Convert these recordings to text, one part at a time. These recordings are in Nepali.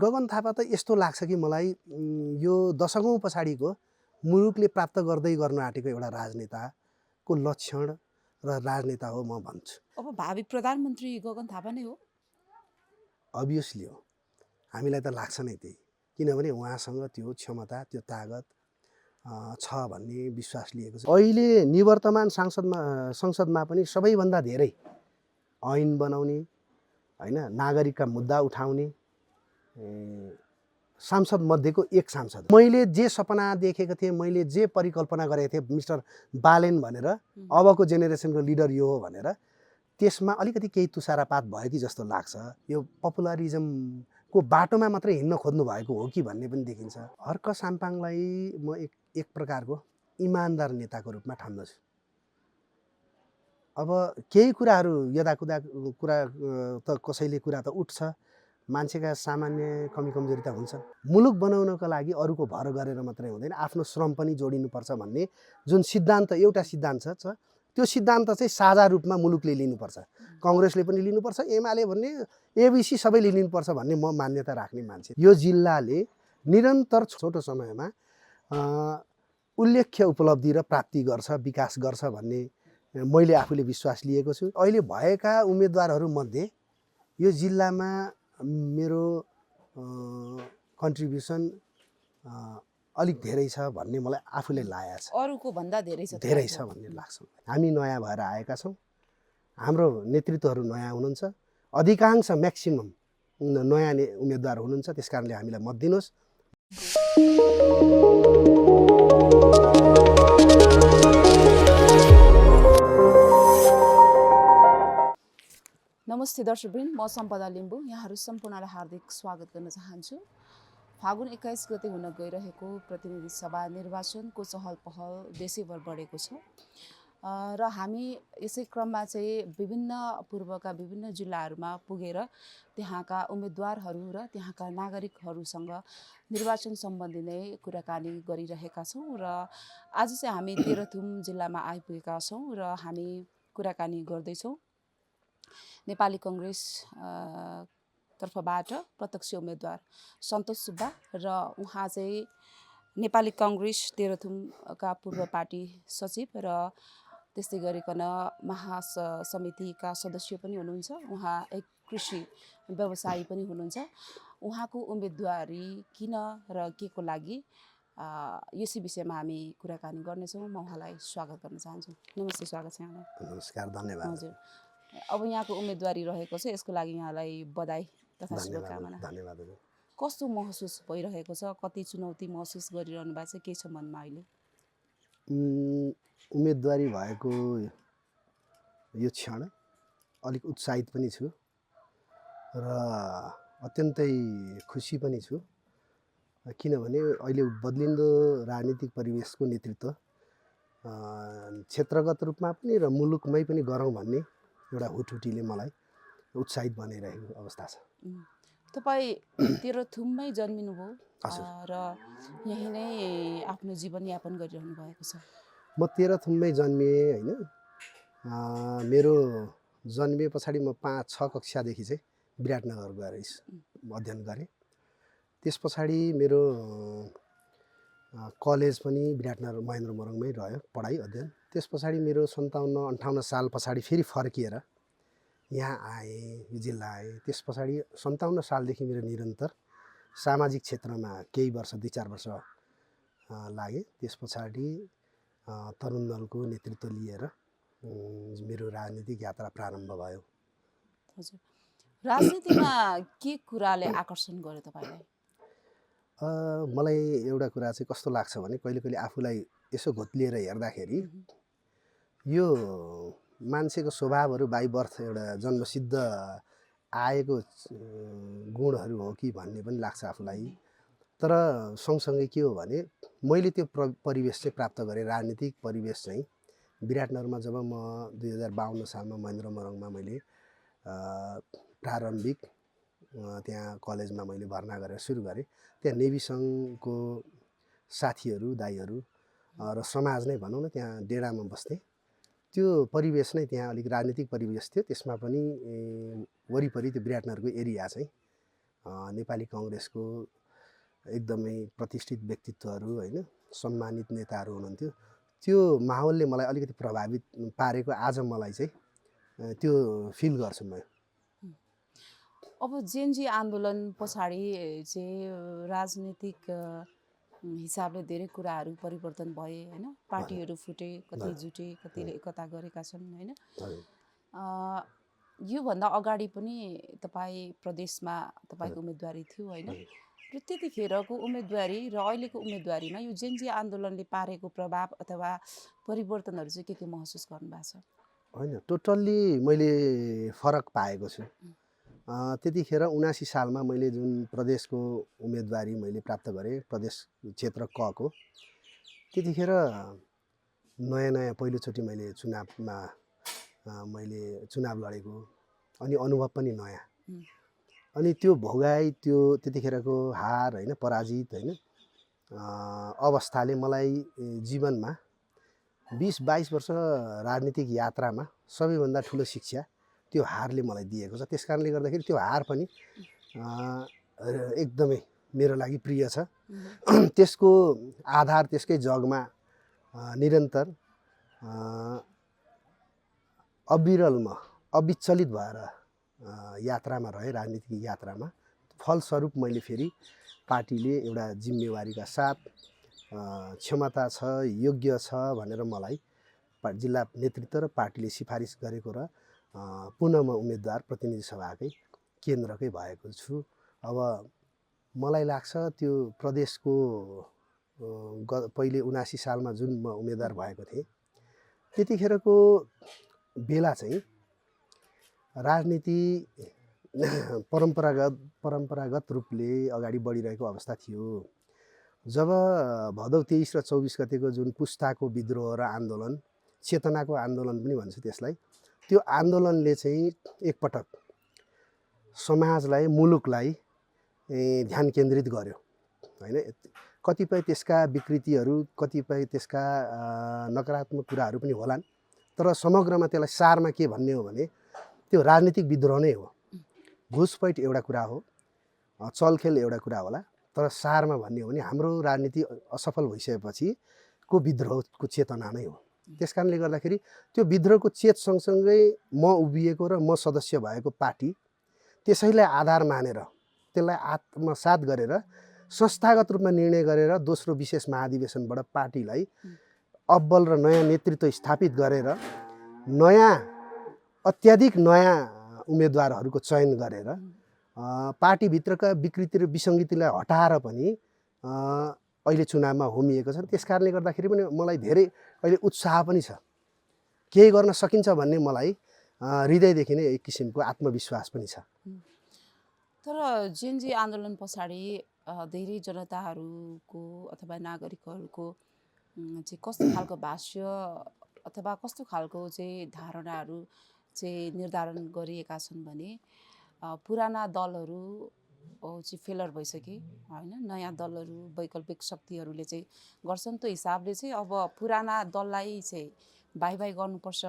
गगन थापा त यस्तो लाग्छ कि मलाई यो दशकौँ पछाडिको मुलुकले प्राप्त गर्दै गर्न आँटेको एउटा राजनेताको लक्षण र राजनेता हो म भन्छु। अब भावी प्रधानमन्त्री गगन थापा नै हो? अभियसली हो, हामीलाई त लाग्छ नै त्यही, किनभने उहाँसँग त्यो क्षमता त्यो तागत छ भन्ने विश्वास लिएको छ। अहिले निवर्तमान संसदमा पनि सबैभन्दा धेरै ऐन बनाउने हैन, नागरिकका मुद्दा उठाउने सांसद मध्येको एक सांसद। मैले जे सपना देखेको थिएँ, मैले जे परिकल्पना गरेको थिएँ मिस्टर बालेन भनेर, अबको जेनेरेसनको लिडर यो हो भनेर, त्यसमा अलिकति केही तुषारपात भयो कि जस्तो लाग्छ। यो पपुलरिजमको बाटोमा मात्रै हिँड्न खोज्नु भएको हो कि भन्ने पनि देखिन्छ। हर्क साम्पाङलाई म एक प्रकारको इमान्दार नेताको रूपमा ठान्दछु। अब केही कुराहरू यदाकुदा कुरा त कसैले कुरा त उठ्छ, मान्छेका सामान्य कमी कमजोरी त हुन्छ। मुलुक बनाउनको लागि अरूको भर गरेर मात्रै हुँदैन, आफ्नो श्रम पनि जोडिनुपर्छ भन्ने जुन सिद्धान्त, एउटा सिद्धान्त छ, त्यो सिद्धान्त चाहिँ साझा रूपमा मुलुकले लिनुपर्छ। काङ्ग्रेसले पनि लिनुपर्छ, एमाले भन्ने, एबिसी सबैले लिनुपर्छ भन्ने म मान्यता राख्ने मान्छे। यो जिल्लाले निरन्तर छोटो समयमा उल्लेख्य उपलब्धि र प्राप्ति गर्छ, विकास गर्छ भन्ने मैले आफूले विश्वास लिएको छु। अहिले भएका उम्मेदवारहरूमध्ये यो जिल्लामा मेरो कन्ट्रिब्युसन अलिक धेरै छ भन्ने मलाई आफूले लागेको छ। अरूको भन्दा धेरै छ भन्ने लाग्छ। हामी नयाँ भएर आएका छौँ, हाम्रो नेतृत्वहरू नयाँ हुनुहुन्छ, अधिकांश म्याक्सिमम नयाँ उम्मेदवार हुनुहुन्छ, त्यस कारणले हामीलाई मत दिनुहोस्। नमस्ते दर्शकवृन्द, म सम्पदा लिम्बू यहाँहरू सम्पूर्णलाई हार्दिक स्वागत गर्न चाहन्छु। फागुन 21 गते हुन गइरहेको प्रतिनिधि सभा निर्वाचनको चहल पहल देशैभर बढेको छ र हामी यसै क्रममा चाहिँ विभिन्न पूर्वका विभिन्न जिल्लाहरूमा पुगेर त्यहाँका उम्मेदवारहरू र त्यहाँका नागरिकहरूसँग निर्वाचन सम्बन्धी नै कुराकानी गरिरहेका छौँ र आज चाहिँ हामी तेह्रथुम जिल्लामा आइपुगेका छौँ र हामी कुराकानी गर्दैछौँ नेपाली कङ्ग्रेस तर्फबाट प्रत्यक्ष उम्मेदवार सन्तोष सुब्बा र उहाँ चाहिँ नेपाली कङ्ग्रेस तेह्रथुमका पूर्व पार्टी सचिव र त्यस्तै गरिकन महासमितिका सदस्य पनि हुनुहुन्छ। उहाँ एक कृषि व्यवसायी पनि हुनुहुन्छ। उहाँको उम्मेदवारी किन र के को लागि यसै विषयमा हामी कुराकानी गर्नेछौँ। म उहाँलाई स्वागत गर्न चाहन्छु। नमस्ते, स्वागत छ यहाँलाई। नमस्कार, धन्यवाद। हजुर, अब यहाँको उम्मेदवारी रहेको छ, यसको लागि यहाँलाई बधाई तथा शुभकामना। धन्यवाद। कस्तो महसुस भइरहेको छ? कति चुनौती महसुस गरिरहनु भएको छ? के छ मनमा अहिले? उम्मेदवारी भएको यो क्षण अलिक उत्साहित पनि छु र अत्यन्तै खुसी पनि छु, किनभने अहिले बदलिँदो राजनीतिक परिवेशको नेतृत्व क्षेत्रगत रूपमा पनि र मुलुकमै पनि गरौँ भन्ने एउटा हुटहुटीले मलाई उत्साहित बनाइरहेको अवस्था छ। तपाईँ तेह्रथुममै जन्मिनुभयो र यहीँ नै आफ्नो जीवनयापन गरिरहनु भएको छ? म तेह्रथुममै जन्मिएँ होइन। मेरो जन्मिए पछाडि म 5-6 कक्षादेखि चाहिँ विराटनगर गएर अध्ययन गरेँ। त्यस पछाडि मेरो कलेज पनि विराटनगर महेन्द्र मोरङमै रह्यो पढाइ अध्ययन। त्यस पछाडि मेरो 57-58 साल पछाडि फेरि फर्किएर यहाँ आएँ, यो जिल्ला आएँ। त्यस पछाडि 57 सालदेखि मेरो निरन्तर सामाजिक क्षेत्रमा केही वर्ष 2-4 वर्ष लागेँ। त्यस पछाडि तरुण दलको नेतृत्व लिएर मेरो राजनीतिक यात्रा प्रारम्भ भयो। हजुर, राजनीतिमा के कुराले आकर्षण गर्यो तपाईँलाई? मलाई एउटा कुरा चाहिँ कस्तो लाग्छ भने कहिले कहिले आफूलाई यसो घोत्लिएर हेर्दाखेरि यो मान्छेको स्वभावहरू बाई बर्थ एउटा जन्मसिद्ध आएको गुणहरू हो कि भन्ने पनि लाग्छ आफूलाई। तर सँगसँगै के हो भने मैले त्यो परिवेश चाहिँ प्राप्त गरेँ, राजनीतिक परिवेश चाहिँ विराटनगरमा। जब म 2052 सालमा महेन्द्र मोरङमा मैले प्रारम्भिक त्यहाँ कलेजमा मैले भर्ना गरेर सुरु गरेँ, त्यहाँ नेभी सङ्घको साथीहरू, दाइहरू र समाज नै भनौँ न, त्यहाँ डेरामा बस्थेँ। त्यो परिवेश नै त्यहाँ अलिक राजनीतिक परिवेश थियो। त्यसमा पनि वरिपरि त्यो विराटनगरको एरिया चाहिँ नेपाली कङ्ग्रेसको एकदमै प्रतिष्ठित व्यक्तित्वहरू होइन सम्मानित नेताहरू हुनुहुन्थ्यो। त्यो माहौलले मलाई अलिकति प्रभावित पारेको आज मलाई चाहिँ त्यो फिल गर्छु म। अब जेएनजी आन्दोलन पछाडि चाहिँ राजनीतिक हिसाबले धेरै कुराहरू परिवर्तन भए होइन, पार्टीहरू फुटे, कति जुटे, कतिले एकता गरेका छन् होइन। योभन्दा अगाडि पनि तपाईँ प्रदेशमा तपाईँको उम्मेदवारी थियो होइन, र त्यतिखेरको उम्मेदवारी र अहिलेको उम्मेदवारीमा यो जेएनजी आन्दोलनले पारेको प्रभाव अथवा परिवर्तनहरू चाहिँ के महसुस गर्नुभएको छ? होइन, टोटल्ली मैले फरक पाएको छु। त्यतिखेर 79 सालमा मैले जुन प्रदेशको उम्मेदवारी मैले प्राप्त गरेँ, प्रदेश क्षेत्र क को, त्यतिखेर नयाँ पहिलोचोटि मैले चुनावमा मैले चुनाव लडेको, अनि अनुभव पनि नयाँ। अनि त्यो भोगाई, त्यो त्यतिखेरको हार होइन, पराजित होइन अवस्थाले मलाई जीवनमा 20-22 वर्ष राजनीतिक यात्रामा सबैभन्दा ठुलो शिक्षा त्यो हारले मलाई दिएको छ। त्यस कारणले गर्दाखेरि त्यो हार पनि एकदमै मेरो लागि प्रिय छ। त्यसको आधार त्यसकै जगमा निरन्तर अविरलमा अविचलित भएर यात्रामा रहे, राजनीतिक यात्रामा। फलस्वरूप मैले फेरि पार्टीले एउटा जिम्मेवारीका साथ क्षमता छ, योग्य छ भनेर मलाई जिल्ला नेतृत्व र पार्टीले सिफारिस गरेको र पुनः म उम्मेदवार प्रतिनिधि सभाकै केन्द्रकै भएको छु। अब मलाई लाग्छ त्यो प्रदेशको पहिले 79 सालमा जुन म उम्मेदवार भएको थिएँ, त्यतिखेरको बेला चाहिँ राजनीति परम्परागत रूपले अगाडि बढिरहेको अवस्था थियो। जब भदौ 23 र 24 गतेको जुन पुस्ताको विद्रोह र आन्दोलन, चेतनाको आन्दोलन पनि भन्छ त्यसलाई, त्यो आन्दोलनले चाहिँ एकपटक समाजलाई, मुलुकलाई ध्यान केन्द्रित गर्यो होइन। कतिपय त्यसका विकृतिहरू, कतिपय त्यसका नकारात्मक कुराहरू पनि होलान्, तर समग्रमा त्यसलाई सारमा के भन्ने हो भने त्यो राजनीतिक विद्रोह नै हो। घुसपैठ एउटा कुरा हो, चलखेल एउटा कुरा होला, तर सारमा भन्ने हो भने हाम्रो राजनीति असफल भइसकेपछि को विद्रोहको चेतना नै हो। त्यस कारणले गर्दाखेरि त्यो विद्रोहको चेत सँगसँगै म उभिएको र म सदस्य भएको पार्टी, त्यसैलाई आधार मानेर त्यसलाई आत्मसात गरेर संस्थागत रूपमा निर्णय गरेर दोस्रो विशेष महाधिवेशनबाट पार्टीलाई अब्बल र नयाँ नेतृत्व स्थापित गरेर नयाँ अत्याधिक नयाँ उम्मेदवारहरूको चयन गरेर पार्टीभित्रका विकृति र विसङ्गतिलाई हटाएर पनि अहिले चुनावमा होमिएको छ। त्यस कारणले गर्दाखेरि पनि मलाई धेरै अहिले उत्साह पनि छ, केही गर्न सकिन्छ भन्ने मलाई हृदयदेखि नै एक किसिमको आत्मविश्वास पनि छ। तर जेएनजी आन्दोलन पछाडि धेरै जनताहरूको अथवा नागरिकहरूको चाहिँ कस्तो खालको भाष्य अथवा कस्तो खालको चाहिँ धारणाहरू चाहिँ निर्धारण गरिएका छन् भने पुराना दलहरू चाहिँ फेलर भइसके होइन, नयाँ दलहरू, वैकल्पिक शक्तिहरूले चाहिँ गर्छन्। त्यो हिसाबले चाहिँ अब पुराना दललाई चाहिँ बाई गर्नुपर्छ,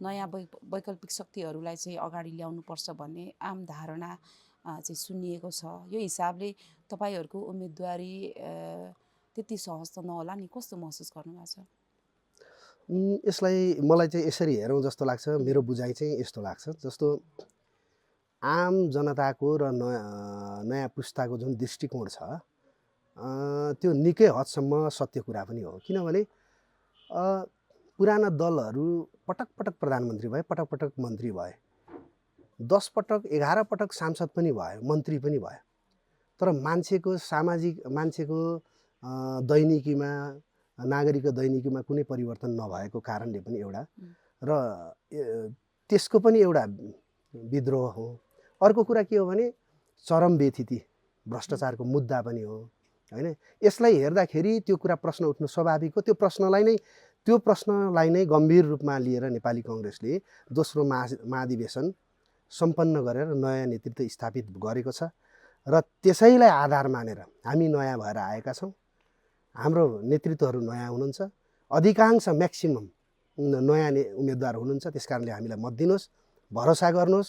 नयाँ वैकल्पिक शक्तिहरूलाई चाहिँ अगाडि ल्याउनुपर्छ भन्ने आम धारणा चाहिँ सुनिएको छ। यो हिसाबले तपाईँहरूको उम्मेदवारी त्यति सहज त नहोला नि, कस्तो महसुस गर्नुभएको छ? यसलाई मलाई चाहिँ यसरी हेरौँ जस्तो लाग्छ, मेरो बुझाइ चाहिँ यस्तो लाग्छ, जस्तो आम जनताको र नयाँ पुस्ताको जुन दृष्टिकोण छ त्यो निकै हदसम्म सत्य कुरा पनि हो। किनभने पुराना दलहरू पटक पटक प्रधानमन्त्री भए, पटक पटक मन्त्री भए, 10 पटक 11 पटक सांसद पनि भए, मन्त्री पनि भए, तर मान्छेको मान्छेको दैनिकीमा, नागरिकको दैनिकीमा कुनै परिवर्तन नभएको कारणले पनि एउटा र त्यसको पनि एउटा विद्रोह हो। अर्को कुरा के हो भने चरम व्यथिति, भ्रष्टाचारको मुद्दा पनि हो होइन। यसलाई हेर्दाखेरि त्यो कुरा प्रश्न उठ्नु स्वाभाविक हो। त्यो प्रश्नलाई नै गम्भीर रूपमा लिएर नेपाली कङ्ग्रेसले दोस्रो महाधिवेशन सम्पन्न गरेर नयाँ नेतृत्व स्थापित गरेको छ र त्यसैलाई आधार मानेर हामी नयाँ भएर आएका छौँ। हाम्रो नेतृत्वहरू नयाँ हुनुहुन्छ, अधिकांश म्याक्सिमम नयाँ उम्मेदवार हुनुहुन्छ। त्यस कारणले हामीलाई मत दिनुहोस्, भरोसा गर्नुहोस्,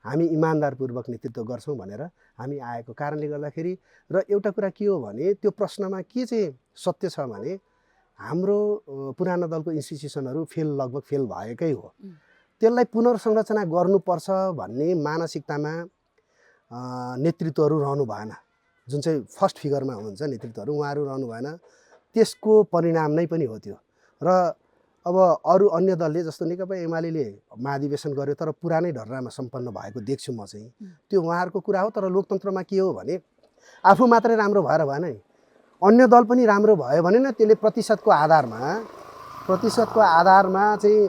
हामी इमान्दारपूर्वक नेतृत्व गर्छौँ भनेर हामी आएको कारणले गर्दाखेरि र एउटा कुरा के हो भने त्यो प्रश्नमा के चाहिँ सत्य छ भने हाम्रो पुरानो दलको इन्स्टिट्युसनहरू लगभग फेल भएकै हो। त्यसलाई पुनर्संरचना गर्नुपर्छ भन्ने मानसिकतामा नेतृत्वहरू रहनु भएन। जुन चाहिँ फर्स्ट फिगरमा हुनुहुन्छ नेतृत्वहरू उहाँहरू रहनु भएन। त्यसको परिणाम नै पनि हो त्यो। र अब अरू अन्य दलले जस्तो नेकपा एमाले महाधिवेशन गर्यो तर पुरानै ढर्रामा सम्पन्न भएको देख्छु म चाहिँ। त्यो उहाँहरूको कुरा हो। तर लोकतन्त्रमा के हो भने आफू मात्रै राम्रो भएर भएन नि, अन्य दल पनि राम्रो भयो भने न त्यसले प्रतिशतको आधारमा चाहिँ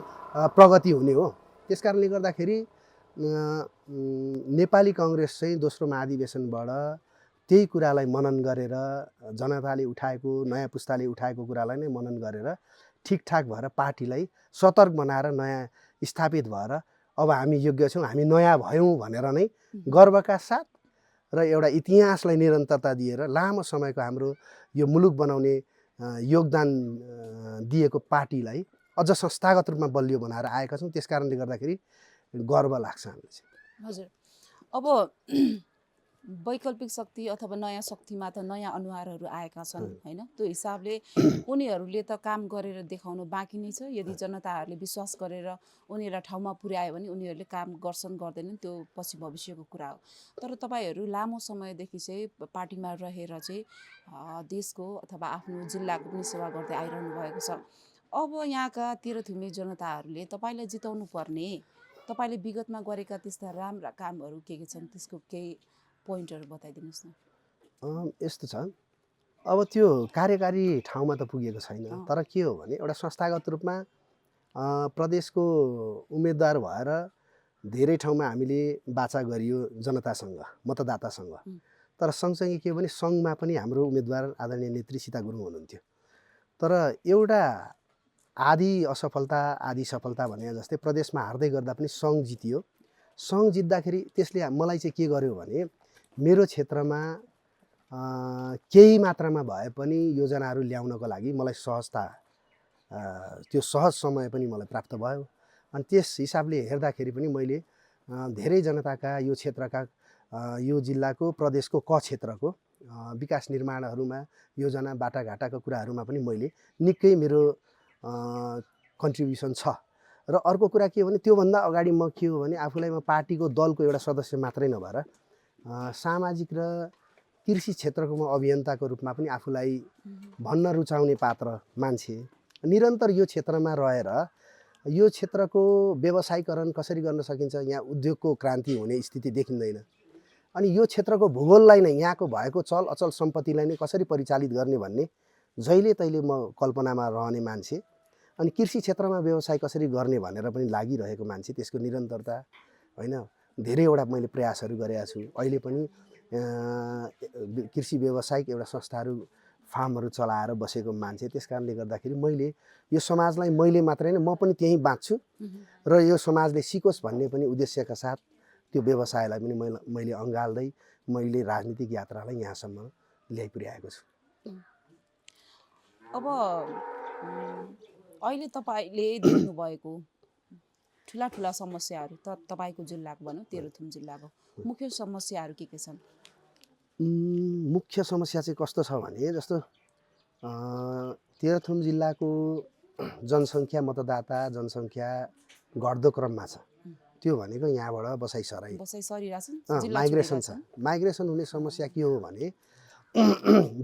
प्रगति हुने हो। त्यस कारणले गर्दाखेरि नेपाली काङ्ग्रेस चाहिँ दोस्रो महाधिवेशनबाट त्यही कुरालाई मनन गरेर जनताले उठाएको नयाँ पुस्ताले उठाएको कुरालाई नै मनन गरेर ठिकठाक भएर पार्टीलाई सतर्क बनाएर नयाँ स्थापित भएर अब हामी योग्य छौँ, हामी नयाँ भयौँ भनेर नै गर्वका साथ र एउटा इतिहासलाई निरन्तरता दिएर लामो समयको हाम्रो यो मुलुक बनाउने योगदान दिएको पार्टीलाई अझ संस्थागत रूपमा बलियो बनाएर आएका छौँ। त्यस कारणले गर्दाखेरि गर्व लाग्छ हामीलाई चाहिँ। हजुर, अब वैकल्पिक शक्ति अथवा नयाँ शक्तिमा त नयाँ अनुहारहरू आएका छन् हैन? त्यो हिसाबले उनीहरूले त काम गरेर देखाउनु बाँकी नै छ। यदि जनताहरूले विश्वास गरेर उनीहरूलाई ठाउँमा पुर्यायो भने उनीहरूले काम गर्छन् गर्दैनन् त्यो पछि भविष्यको कुरा हो। तर तपाईँहरू लामो समयदेखि चाहिँ पार्टीमा रहेर चाहिँ देशको अथवा आफ्नो जिल्लाको पनि सेवा गर्दै आइरहनु भएको छ। अब यहाँका तेह्रथुमे जनताहरूले तपाईँलाई जिताउनु पर्ने, तपाईँले विगतमा गरेका त्यस्ता राम्रा कामहरू के छन् त्यसको केही पोइन्टहरू बताइदिनुहोस् न। यस्तो छ, अब त्यो कार्यकारी ठाउँमा त पुगेको छैन। तर के हो भने एउटा संस्थागत रूपमा प्रदेशको उम्मेदवार भएर धेरै ठाउँमा हामीले बाचा गरियो जनतासँग, मतदातासँग। तर सँगसँगै के हो भने सङ्घमा पनि हाम्रो उम्मेदवार आदरणीय नेत्री सीता गुरुङ हुनुहुन्थ्यो। तर एउटा आधी असफलता आधी सफलता भने जस्तै प्रदेशमा हार्दै गर्दा पनि सङ्घ जितियो। सङ्घ जित्दाखेरि त्यसले मलाई चाहिँ के गर्यो भने मेरो क्षेत्रमा केही मात्रामा भए पनि योजनाहरू ल्याउनको लागि मलाई सहजता, त्यो सहज समय पनि मलाई प्राप्त भयो। अनि त्यस हिसाबले हेर्दाखेरि पनि मैले धेरै जनताका यो क्षेत्रका यो जिल्लाको प्रदेशको क्षेत्रको विकास निर्माणहरूमा योजना बाटाघाटाको कुराहरूमा पनि मैले निकै मेरो कन्ट्रिब्युसन छ। र अर्को कुरा के हो भने त्योभन्दा अगाडि म के हो भने आफूलाई म पार्टीको दलको एउटा सदस्य मात्रै नभएर सामाजिक र कृषि क्षेत्रको म अभियन्ताको रूपमा पनि आफूलाई भन्न रुचाउने पात्र मान्छे। निरन्तर यो क्षेत्रमा रहेर यो क्षेत्रको व्यवसायीकरण कसरी गर्न सकिन्छ, यहाँ उद्योगको क्रान्ति हुने स्थिति देखिँदैन। अनि यो क्षेत्रको भूगोललाई नै, यहाँको भएको चल अचल सम्पत्तिलाई नै कसरी परिचालित गर्ने भन्ने जहिले तहिले म कल्पनामा रहने मान्छे। अनि कृषि क्षेत्रमा व्यवसाय कसरी गर्ने भनेर पनि लागिरहेको मान्छे। त्यसको निरन्तरता होइन, धेरैवटा मैले प्रयासहरू गरेका छु। अहिले पनि कृषि व्यावसायिक एउटा संस्थाहरू फार्महरू चलाएर बसेको मान्छे। त्यस कारणले गर्दाखेरि मैले यो समाजलाई मैले मात्रै नै, म पनि त्यहीँ बाँच्छु र यो समाजले सिकोस् भन्ने पनि उद्देश्यका साथ त्यो व्यवसायलाई पनि मैले अँगाल्दै मैले राजनीतिक यात्रालाई यहाँसम्म ल्याइ पुर्याएको छु। अब अहिले तपाईँले देख्नुभएको ठुला ठुला समस्याहरू त तपाईँको जिल्लाको भनौँ तेह्रथुम जिल्लाको मुख्य समस्याहरू के छन्? मुख्य समस्या चाहिँ कस्तो छ भने जस्तो तेह्रथुम जिल्लाको जनसङ्ख्या, मतदाता जनसङ्ख्या घट्दो क्रममा छ। त्यो भनेको यहाँबाट बसाइ सरिरहेको माइग्रेसन छ। माइग्रेसन हुने समस्या के हो भने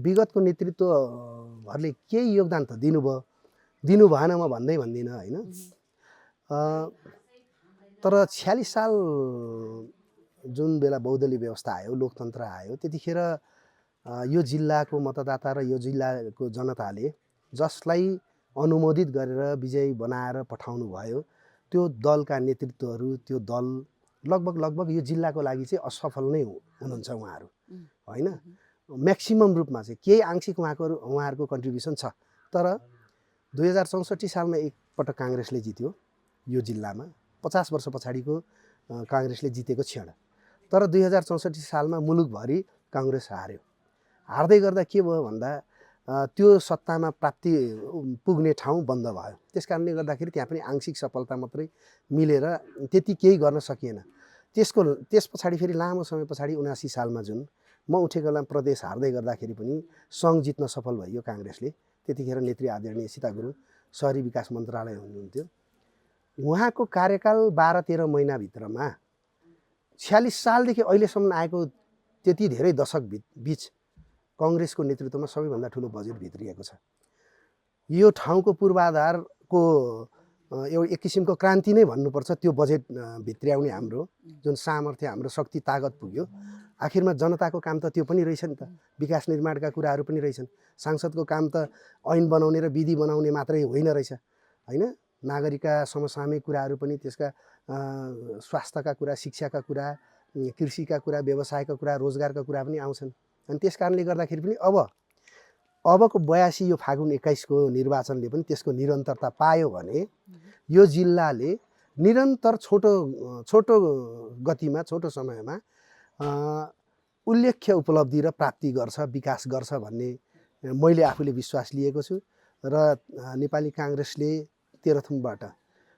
विगतको नेतृत्वहरूले केही योगदान त दिनु भएन म भन्दिनँ होइन। तर 46 साल जुन बेला बहुदलीय व्यवस्था आयो, लोकतन्त्र आयो, त्यतिखेर यो जिल्लाको मतदाता र यो जिल्लाको जनताले जसलाई अनुमोदित गरेर विजयी बनाएर पठाउनु भयो त्यो दलका नेतृत्वहरू, त्यो दल लगभग यो जिल्लाको लागि चाहिँ असफल नै हुनुहुन्छ उहाँहरू होइन। म्याक्सिमम रूपमा चाहिँ केही आंशिक उहाँहरूको कन्ट्रिब्युसन छ। तर 2064 सालमा एकपटक काङ्ग्रेसले जित्यो यो जिल्लामा, 50 वर्ष पछाडिको काङ्ग्रेसले जितेको क्षण। तर 2064 सालमा मुलुकभरि काङ्ग्रेस हार्यो। हार्दै गर्दा के भयो भन्दा त्यो सत्तामा पुग्ने ठाउँ बन्द भयो। त्यस कारणले गर्दाखेरि त्यहाँ पनि आंशिक सफलता मात्रै मिलेर त्यति केही गर्न सकिएन। त्यस पछाडि फेरि लामो समय पछाडि 79 सालमा जुन म उठेको बेला प्रदेश हार्दै गर्दाखेरि पनि सङ्घ जित्न सफल भयो काङ्ग्रेसले। त्यतिखेर नेत्री आदरणीय सीता गुरुङ सहरी विकास मन्त्रालय हुनुहुन्थ्यो। उहाँको कार्यकाल 12-13 महिनाभित्रमा 46 सालदेखि अहिलेसम्म आएको त्यति धेरै दशक बिच कङ्ग्रेसको नेतृत्वमा सबैभन्दा ठुलो बजेट भित्रिएको छ। यो ठाउँको पूर्वाधारको एक किसिमको क्रान्ति नै भन्नुपर्छ। त्यो बजेट भित्र्याउने हाम्रो जुन सामर्थ्य, हाम्रो शक्ति तागत पुग्यो, आखिरमा जनताको काम त त्यो पनि रहेछ नि त। विकास निर्माणका कुराहरू पनि रहेछन्। सांसदको काम त ऐन बनाउने र विधि बनाउने मात्रै होइन रहेछ, होइन। नागरिकका समसामयिक कुराहरू पनि, त्यसका स्वास्थ्यका कुरा, शिक्षाका कुरा, कृषिका कुरा, व्यवसायका कुरा, रोजगारका कुरा पनि आउँछन्। अनि त्यस कारणले गर्दाखेरि पनि अबको 82 यो फागुन 21 को निर्वाचनले पनि त्यसको निरन्तरता पायो भने यो जिल्लाले निरन्तर छोटो गतिमा, छोटो समयमा उल्लेख्य उपलब्धि र प्राप्ति गर्छ, विकास गर्छ भन्ने मैले आफूले विश्वास लिएको छु। र नेपाली काङ्ग्रेसले तेह्रथुमबाट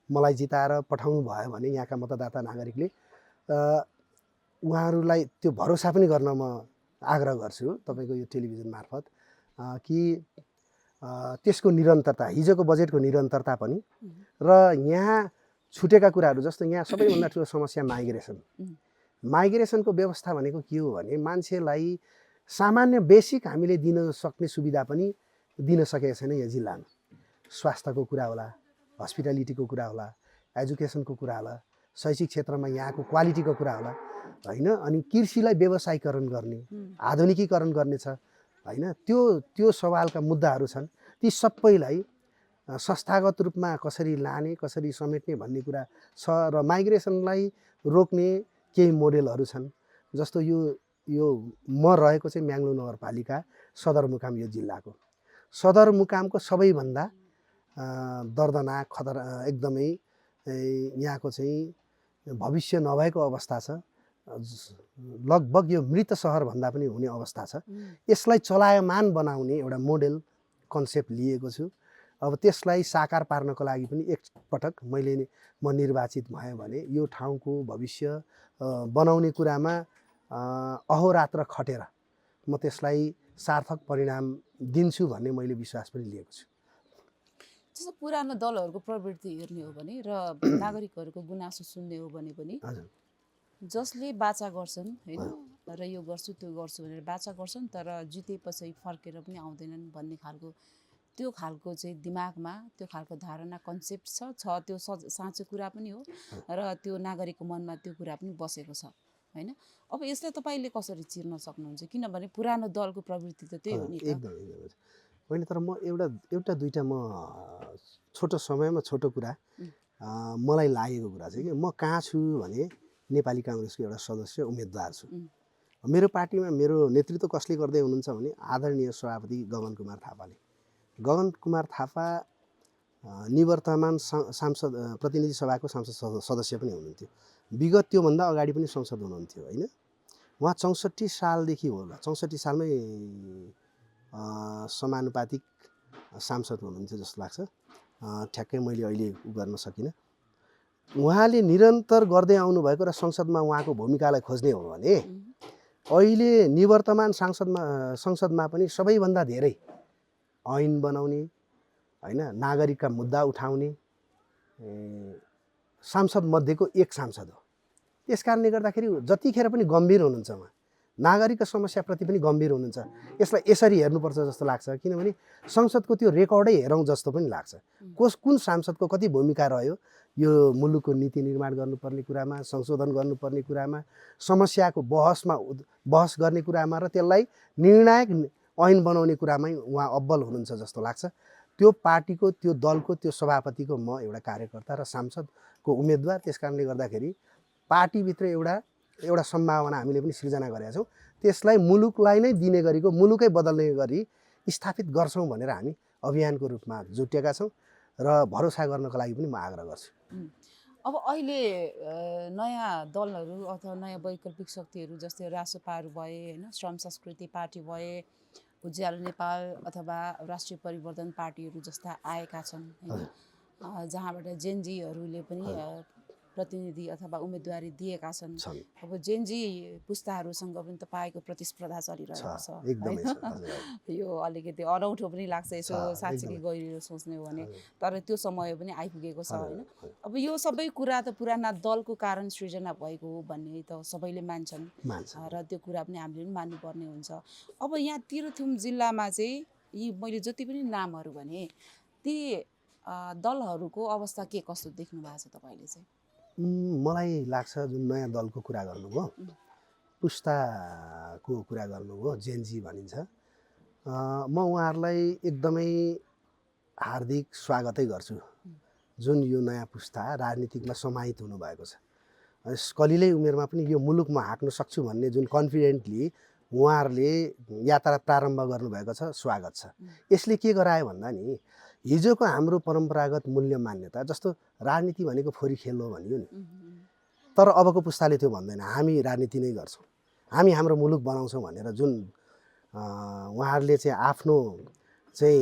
मलाई जिताएर पठाउनु भयो भने यहाँका मतदाता नागरिकले उहाँहरूलाई त्यो भरोसा पनि गर्न म आग्रह गर्छु तपाईँको यो टेलिभिजन मार्फत कि त्यसको निरन्तरता, हिजोको बजेटको निरन्तरता पनि र यहाँ छुटेका कुराहरू, जस्तो यहाँ सबैभन्दा ठुलो समस्या माइग्रेसनको व्यवस्था भनेको के हो भने मान्छेलाई सामान्य बेसिक हामीले दिन सक्ने सुविधा पनि दिन सकेको छैन यहाँ जिल्लामा। स्वास्थ्यको कुरा होला, हस्पिटालिटीको कुरा होला, एजुकेसनको कुरा होला, शैक्षिक क्षेत्रमा यहाँको क्वालिटीको कुरा होला, होइन। अनि कृषिलाई व्यवसायीकरण गर्ने, आधुनिकीकरण गर्ने छ, होइन। त्यो सवालका मुद्दाहरू छन्। ती सबैलाई संस्थागत रूपमा कसरी लाने, कसरी समेट्ने भन्ने कुरा छ। र माइग्रेसनलाई रोक्ने केही मोडेलहरू छन्। जस्तो यो म रहेको चाहिँ म्याङ्ग्लोर नगरपालिका सदरमुकाम, यो जिल्लाको सदरमुकामको सबैभन्दा दर्दनाक एकदमै यहाँको चाहिँ भविष्य नभएको अवस्था छ। लगभग यो मृत सहर भन्दा पनि हुने अवस्था छ। यसलाई चलायमान बनाउने एउटा मोडेल कन्सेप्ट लिएको छु। अब त्यसलाई साकार पार्नको लागि पनि एकपटक म निर्वाचित भएँ भने यो ठाउँको भविष्य बनाउने कुरामा अहोरात्र खटेर म त्यसलाई सार्थक परिणाम दिन्छु भन्ने मैले विश्वास पनि लिएको छु। जस्तो पुरानो दलहरूको प्रवृत्ति हेर्ने हो भने र नागरिकहरूको गुनासो सुन्ने हो भने पनि जसले बाचा गर्छन्, होइन, र यो गर्छु त्यो गर्छु भनेर बाचा गर्छन् तर जितेपछि फर्केर पनि आउँदैनन् भन्ने खालको त्यो खालको चाहिँ दिमागमा त्यो खालको धारणा कन्सेप्ट छ त्यो साँचो कुरा पनि हो र त्यो नागरिकको मनमा त्यो कुरा पनि बसेको छ, होइन। अब यसलाई तपाईँले कसरी चिर्न सक्नुहुन्छ? किनभने पुरानो दलको प्रवृत्ति त त्यही हो नि त। एकदम होइन, तर म एउटा दुईवटा म छोटो समयमा छोटो कुरा मलाई लागेको कुरा चाहिँ कि म कहाँ छु भने नेपाली काङ्ग्रेसको एउटा सदस्य उम्मेदवार छु। मेरो पार्टीमा मेरो नेतृत्व कसले गर्दै हुनुहुन्छ भने आदरणीय सभापति गगन कुमार थापाले। गगन कुमार थापा निवर्तमान सांसद प्रतिनिधि सभाको सांसद सदस्य पनि हुनुहुन्थ्यो। विगत त्योभन्दा अगाडि पनि संसद हुनुहुन्थ्यो, होइन। उहाँ 64 सालदेखि होला, 64 सालमै समानुपातिक सांसद हुनुहुन्थ्यो जस्तो लाग्छ। ठ्याक्कै मैले अहिले गर्न सकिनँ। उहाँले निरन्तर गर्दै आउनुभएको र संसदमा उहाँको भूमिकालाई खोज्ने हो भने अहिले निवर्तमान संसदमा पनि सबैभन्दा धेरै ऐन बनाउने, होइन, नागरिकका मुद्दा उठाउने सांसद मध्येको एक सांसद हो। त्यस कारणले गर्दाखेरि जतिखेर पनि गम्भीर हुनुहुन्छ उहाँ, नागरिकको समस्याप्रति पनि गम्भीर हुनुहुन्छ। यसलाई यसरी हेर्नुपर्छ जस्तो लाग्छ, किनभने संसदको त्यो रेकर्डै हेरौँ जस्तो पनि लाग्छ। कुन सांसदको कति भूमिका रह्यो यो मुलुकको नीति निर्माण गर्नुपर्ने कुरामा, संशोधन गर्नुपर्ने कुरामा, समस्याको बहस गर्ने कुरामा र त्यसलाई निर्णायक ऐन बनाउने कुरामै उहाँ अब्बल हुनुहुन्छ जस्तो लाग्छ। त्यो पार्टीको, त्यो दलको, त्यो सभापतिको म एउटा कार्यकर्ता र सांसदको उम्मेदवार। त्यस कारणले गर्दाखेरि पार्टीभित्र एउटा सम्भावना हामीले पनि सृजना गरेका छौँ। त्यसलाई मुलुकलाई नै दिने गरेको, मुलुकै बदल्ने गरी स्थापित गर्छौँ भनेर हामी अभियानको रूपमा जुटेका छौँ र भरोसा गर्नको लागि पनि म आग्रह गर्छु। अब अहिले नयाँ दलहरू अथवा नयाँ वैकल्पिक शक्तिहरू जस्तै रासोपाहरू भए, होइन, श्रम संस्कृति पार्टी भए, उज्यालो नेपाल अथवा राष्ट्रिय परिवर्तन पार्टीहरू जस्ता आएका छन्, होइन, जहाँबाट जेनजीहरूले पनि प्रतिनिधि अथवा उम्मेदवारी दिएका छन्। छन् अब जेनजी पुस्ताहरूसँग पनि तपाईँको प्रतिस्पर्धा छ चलिरहेको छ एकदमै छ होइन? हजुर यो अलिकति अनौठो पनि लाग्छ यसो छ साँच्चीकै एकदमै गहिरो सोच्ने हो भने, हजुर तर त्यो समय पनि आइपुगेको छ हजुर होइन? हजुर अब यो सबै कुरा त पुराना दलको कारण सृजना भएको हो भन्ने त सबैले मान्छन् मान्छन् र त्यो कुरा पनि हामीले पनि मान्नुपर्ने हुन्छ। अब यहाँ तिरथुम जिल्लामा चाहिँ यी मैले जति पनि नामहरू भने ती दलहरूको अवस्था के कस्तो देख्नु भएको छ तपाईँले चाहिँ? मलाई लाग्छ जुन नयाँ दलको कुरा गर्नुभयो पुस्ताको कुरा गर्नुभयो जेनजी भनिन्छ म उहाँहरूलाई एकदमै हार्दिक स्वागतै गर्छु जुन यो नयाँ पुस्ता राजनीतिकमा समाहित हुनुभएको छ। कलिलै उमेरमा पनि यो मुलुकमा हाँक्न सक्छु भन्ने जुन कन्फिडेन्टली उहाँहरूले यात्रा प्रारम्भ गर्नुभएको छ स्वागत छ। यसले के गरायो भन्दा नि हिजोको हाम्रो परम्परागत मूल्य मान्यता जस्तो राजनीति भनेको फोरी खेल हो भनियो नि, तर अबको पुस्ताले त्यो भन्दैन, हामी राजनीति नै गर्छौँ, हामी हाम्रो मुलुक बनाउँछौँ भनेर जुन उहाँहरूले चाहिँ आफ्नो चाहिँ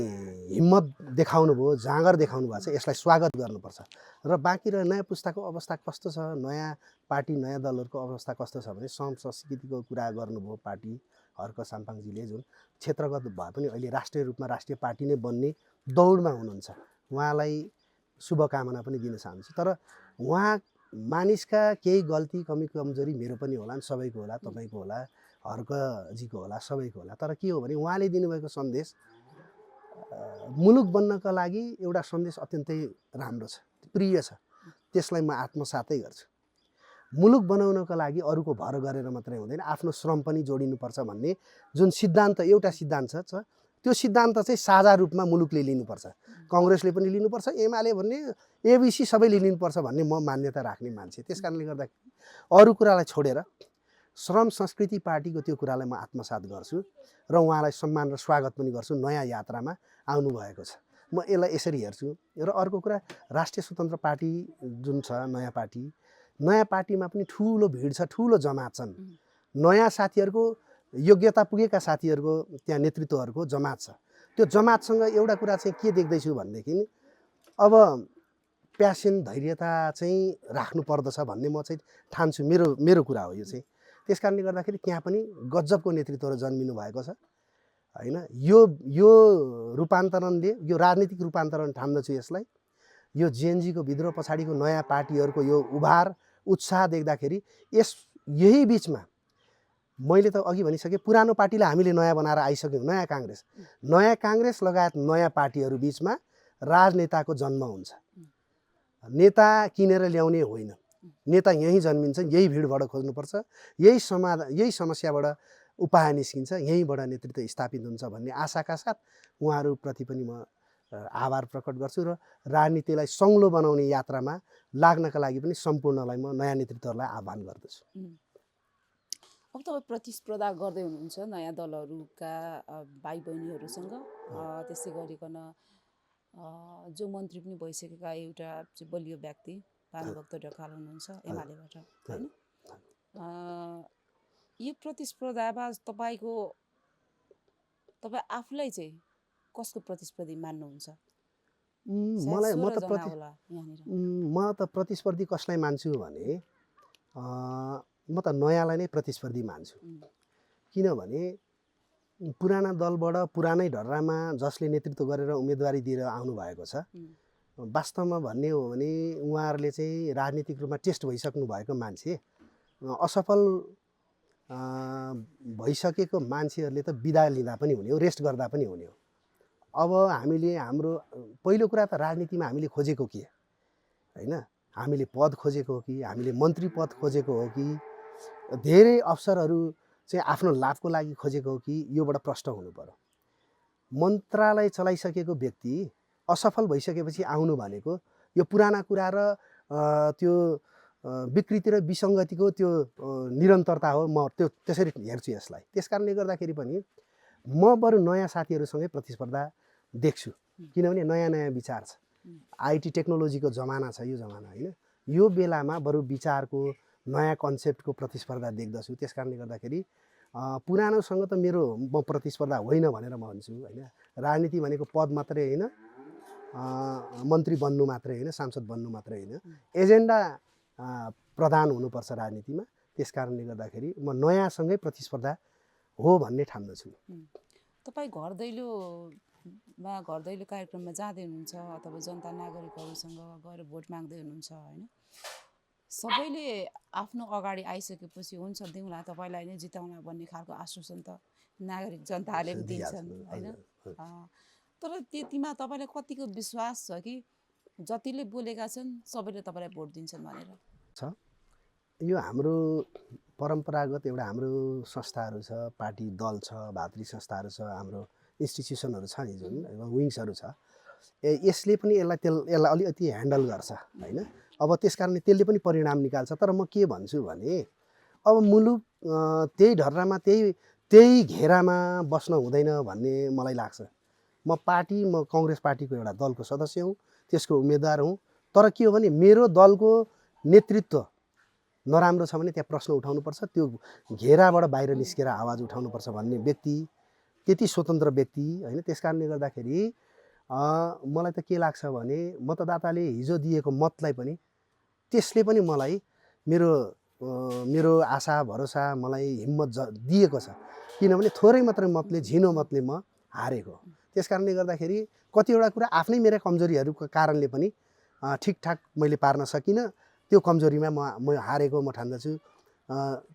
हिम्मत देखाउनु भयो, जाँगर देखाउनु भएको छ, यसलाई स्वागत गर्नुपर्छ। र बाँकी र नयाँ पुस्ताको अवस्था कस्तो छ, नयाँ पार्टी नयाँ दलहरूको अवस्था कस्तो छ भने संस्कृतिको कुरा गर्नुभयो। पार्टी हर्क साम्पाङजीले जुन क्षेत्रगत भए पनि अहिले राष्ट्रिय रूपमा राष्ट्रिय पार्टी नै बन्ने दौडमा हुनुहुन्छ, उहाँलाई शुभकामना पनि दिन चाहन्छु। तर उहाँ मानिसका केही गल्ती कमी कमजोरी मेरो पनि होला, सबैको होला, तपाईँको होला, हर्कजीको होला, सबैको होला। तर के हो भने उहाँले दिनुभएको सन्देश मुलुक बन्नका लागि एउटा सन्देश अत्यन्तै राम्रो छ, प्रिय छ, त्यसलाई म आत्मसातै गर्छु। मुलुक बनाउनको लागि अरूको भर गरेर मात्रै हुँदैन, आफ्नो श्रम पनि जोडिनुपर्छ भन्ने जुन सिद्धान्त एउटा सिद्धान्त छ, त्यो सिद्धान्त चाहिँ साझा रूपमा मुलुकले लिनुपर्छ। कङ्ग्रेसले पनि लिनुपर्छ, एमाले भन्ने एबिसी सबैले लिनुपर्छ भन्ने म मान्यता राख्ने मान्छे। त्यस कारणले गर्दाखेरि अरू कुरालाई छोडेर श्रम संस्कृति पार्टीको त्यो कुरालाई म आत्मसात गर्छु र उहाँलाई सम्मान र स्वागत पनि गर्छु। नयाँ यात्रामा आउनुभएको छ, म यसलाई यसरी हेर्छु। र अर्को कुरा राष्ट्रिय स्वतन्त्र पार्टी जुन छ नयाँ पार्टीमा पनि ठुलो भिड छ, ठुलो जमात छन्। नयाँ साथीहरूको योग्यता पुगेका साथीहरूको त्यहाँ नेतृत्वहरूको जमात छ। त्यो जमातसँग एउटा कुरा चाहिँ के देख्दैछु भनेदेखि अब प्यासन धैर्यता चाहिँ राख्नु पर्दछ भन्ने म चाहिँ ठान्छु। मेरो कुरा हो यो चाहिँ। त्यस कारणले गर्दाखेरि त्यहाँ पनि गजबको नेतृत्वहरू जन्मिनु भएको छ होइन। यो रूपान्तरणले यो राजनीतिक रूपान्तरण ठान्दछु यसलाई। यो जेएनजीको विद्रोह पछाडिको नयाँ पार्टीहरूको यो उभार उत्साह देख्दाखेरि यही बिचमा मैले त अघि भनिसकेँ, पुरानो पार्टीलाई हामीले नयाँ बनाएर आइसक्यौँ। नयाँ काङ्ग्रेस लगायत नयाँ पार्टीहरू बिचमा राजनेताको जन्म हुन्छ। नेता किनेर ल्याउने होइन, नेता यहीँ जन्मिन्छ, यही भिडबाट खोज्नुपर्छ, यही समस्याबाट उपाय निस्किन्छ, यहीँबाट नेतृत्व स्थापित हुन्छ भन्ने आशाका साथ उहाँहरूप्रति पनि म आभार प्रकट गर्छु र राजनीतिलाई सङ्लो बनाउने यात्रामा लाग्नका लागि पनि सम्पूर्णलाई म नयाँ नेतृत्वहरूलाई आह्वान गर्दछु। अब तपाईँ प्रतिस्पर्धा गर्दै हुनुहुन्छ नयाँ दलहरूका भाइ बहिनीहरूसँग, त्यसै गरिकन जो मन्त्री पनि भइसकेका एउटा चाहिँ बलियो व्यक्ति भानुभक्त ढकाल हुनुहुन्छ एमालेबाट होइन। यो प्रतिस्पर्धामा तपाईँ आफूलाई चाहिँ कसको प्रतिस्पर्धी मान्नुहुन्छ? म त प्रतिस्पर्धी कसलाई मान्छु भने म त नयाँलाई नै प्रतिस्पर्धी मान्छु। किनभने पुराना दलबाट पुरानै ढर्रामा जसले नेतृत्व गरेर उम्मेदवारी दिएर आउनुभएको छ, वास्तवमा भन्ने हो भने उहाँहरूले चाहिँ राजनीतिक रूपमा टेस्ट भइसक्नु भएको मान्छे, असफल भइसकेको मान्छेहरूले त बिदा लिँदा पनि हुने हो, रेस्ट गर्दा पनि हुने हो। अब हामीले हाम्रो पहिलो कुरा त राजनीतिमा हामीले खोजेको के होइन, हामीले पद खोजेको हो कि हामीले मन्त्री पद खोजेको हो कि धेरै अफसरहरू चाहिँ आफ्नो लाभको लागि खोजेको हो कि, योबाट प्रश्न हुनु पर्यो। मन्त्रालय चलाइसकेको व्यक्ति असफल भइसकेपछि आउनु भनेको यो पुराना कुरा र त्यो विकृति र विसङ्गतिको त्यो निरन्तरता हो। म त्यसरी हेर्छु यसलाई। त्यस कारणले गर्दाखेरि पनि म बरु नयाँ साथीहरूसँगै प्रतिस्पर्धा देख्छु, किनभने नयाँ नयाँ विचार छ। आइटी टेक्नोलोजीको जमाना छ यो जमाना होइन। यो बेलामा बरु विचारको नयाँ कन्सेप्टको प्रतिस्पर्धा देख्दछु। त्यस कारणले गर्दाखेरि पुरानोसँग त म प्रतिस्पर्धा होइन भनेर म भन्छु होइन। राजनीति भनेको पद मात्रै होइन, मन्त्री बन्नु मात्रै होइन, सांसद बन्नु मात्रै होइन, एजेन्डा प्रधान हुनुपर्छ राजनीतिमा। त्यस कारणले गर्दाखेरि म नयाँसँगै प्रतिस्पर्धा हो भन्ने ठान्दछु। तपाईँ घर दैलो कार्यक्रममा जाँदै हुनुहुन्छ अथवा जनता नागरिकहरूसँग गएर भोट माग्दै हुनुहुन्छ होइन, सबैले आफ्नो अगाडि आइसकेपछि हुन्छ दिउँला तपाईँलाई नै जिताउला भन्ने खालको आश्वासन त नागरिक जनताहरूले पनि दिन्छन् होइन। तर त्यतिमा तपाईँलाई कतिको विश्वास छ कि जतिले बोलेका छन् सबैले तपाईँलाई भोट दिन्छन् भनेर? छ यो हाम्रो परम्परागत एउटा हाम्रो संस्थाहरू छ, पार्टी दल छ, भातृ संस्थाहरू छ, हाम्रो इन्स्टिट्युसनहरू छ नि जुन विङ्सहरू छ, यसले पनि यसलाई अलिकति ह्यान्डल गर्छ होइन। अब त्यस कारणले त्यसले पनि परिणाम निकाल्छ। तर म के भन्छु भने अब मुलुक त्यही ढर्रामा त्यही घेरामा बस्न हुँदैन भन्ने मलाई लाग्छ। म काङ्ग्रेस पार्टीको एउटा दलको सदस्य हुँ, त्यसको उम्मेदवार हुँ। तर के हो भने मेरो दलको नेतृत्व नराम्रो छ भने त्यहाँ प्रश्न उठाउनुपर्छ, त्यो घेराबाट बाहिर निस्केर आवाज उठाउनुपर्छ भन्ने व्यक्ति, त्यति स्वतन्त्र व्यक्ति होइन। त्यस कारणले गर्दाखेरि मलाई त के लाग्छ भने मतदाताले हिजो दिएको मतलाई पनि त्यसले पनि मलाई मेरो आशा भरोसा मलाई हिम्मत दिएको छ। किनभने थोरै मात्रै मतले, झिनो मतले म हारेको। त्यस कारणले गर्दाखेरि कतिवटा कुरा आफ्नै मेरा कमजोरीहरूको कारणले पनि ठिकठाक मैले पार्न सकिनँ। त्यो कमजोरीमा म हारेको म ठान्दछु।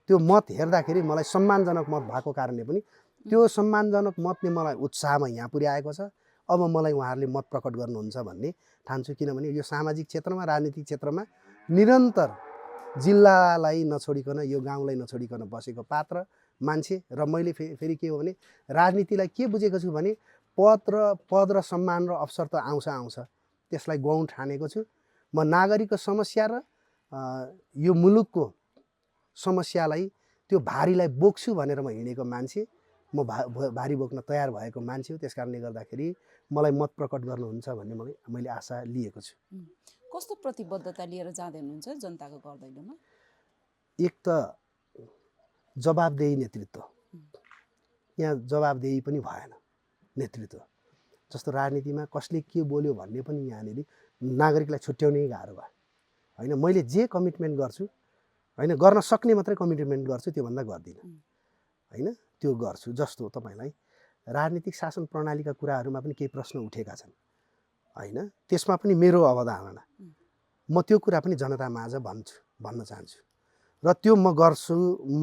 त्यो मत हेर्दाखेरि मलाई सम्मानजनक मत भएको कारणले पनि त्यो सम्मानजनक मतले मलाई उत्साहमा यहाँ पुर्याएको छ। अब मलाई उहाँहरूले मत प्रकट गर्नुहुन्छ भन्ने ठान्छु। किनभने यो सामाजिक क्षेत्रमा, राजनीतिक क्षेत्रमा निरन्तर जिल्लालाई नछोडिकन, यो गाउँलाई नछोडिकन बसेको पात्र मान्छे र मैले फेरि के हो भने राजनीतिलाई के बुझेको छु भने पद र सम्मान र अवसर त आउँछ, त्यसलाई गौण ठानेको छु। म नागरिकको समस्या र यो मुलुकको समस्यालाई, त्यो भारीलाई बोक्छु भनेर म हिँडेको मान्छे, म भारी बोक्न तयार भएको मान्छे हो। त्यस कारणले गर्दाखेरि मलाई मत प्रकट गर्नुहुन्छ भन्ने मैले आशा लिएको छु। कस्तो प्रतिबद्धता लिएर जाँदै हुनुहुन्छ जनताको घर दैलोमा? एक त जवाबदेही नेतृत्व, यहाँ जवाबदेही पनि भएन नेतृत्व। जस्तो राजनीतिमा कसले के बोल्यो भन्ने पनि यहाँनिर नागरिकलाई छुट्याउनै गाह्रो भयो होइन। मैले जे कमिटमेन्ट गर्छु होइन, गर्न सक्ने मात्रै कमिटमेन्ट गर्छु, त्योभन्दा गर्दिनँ होइन। त्यो गर्छु। जस्तो तपाईँलाई राजनीतिक शासन प्रणालीका कुराहरूमा पनि केही प्रश्न उठेका छन् होइन, त्यसमा पनि मेरो अवधारणा, म त्यो कुरा पनि जनतामाझ भन्न चाहन्छु र त्यो म गर्छु।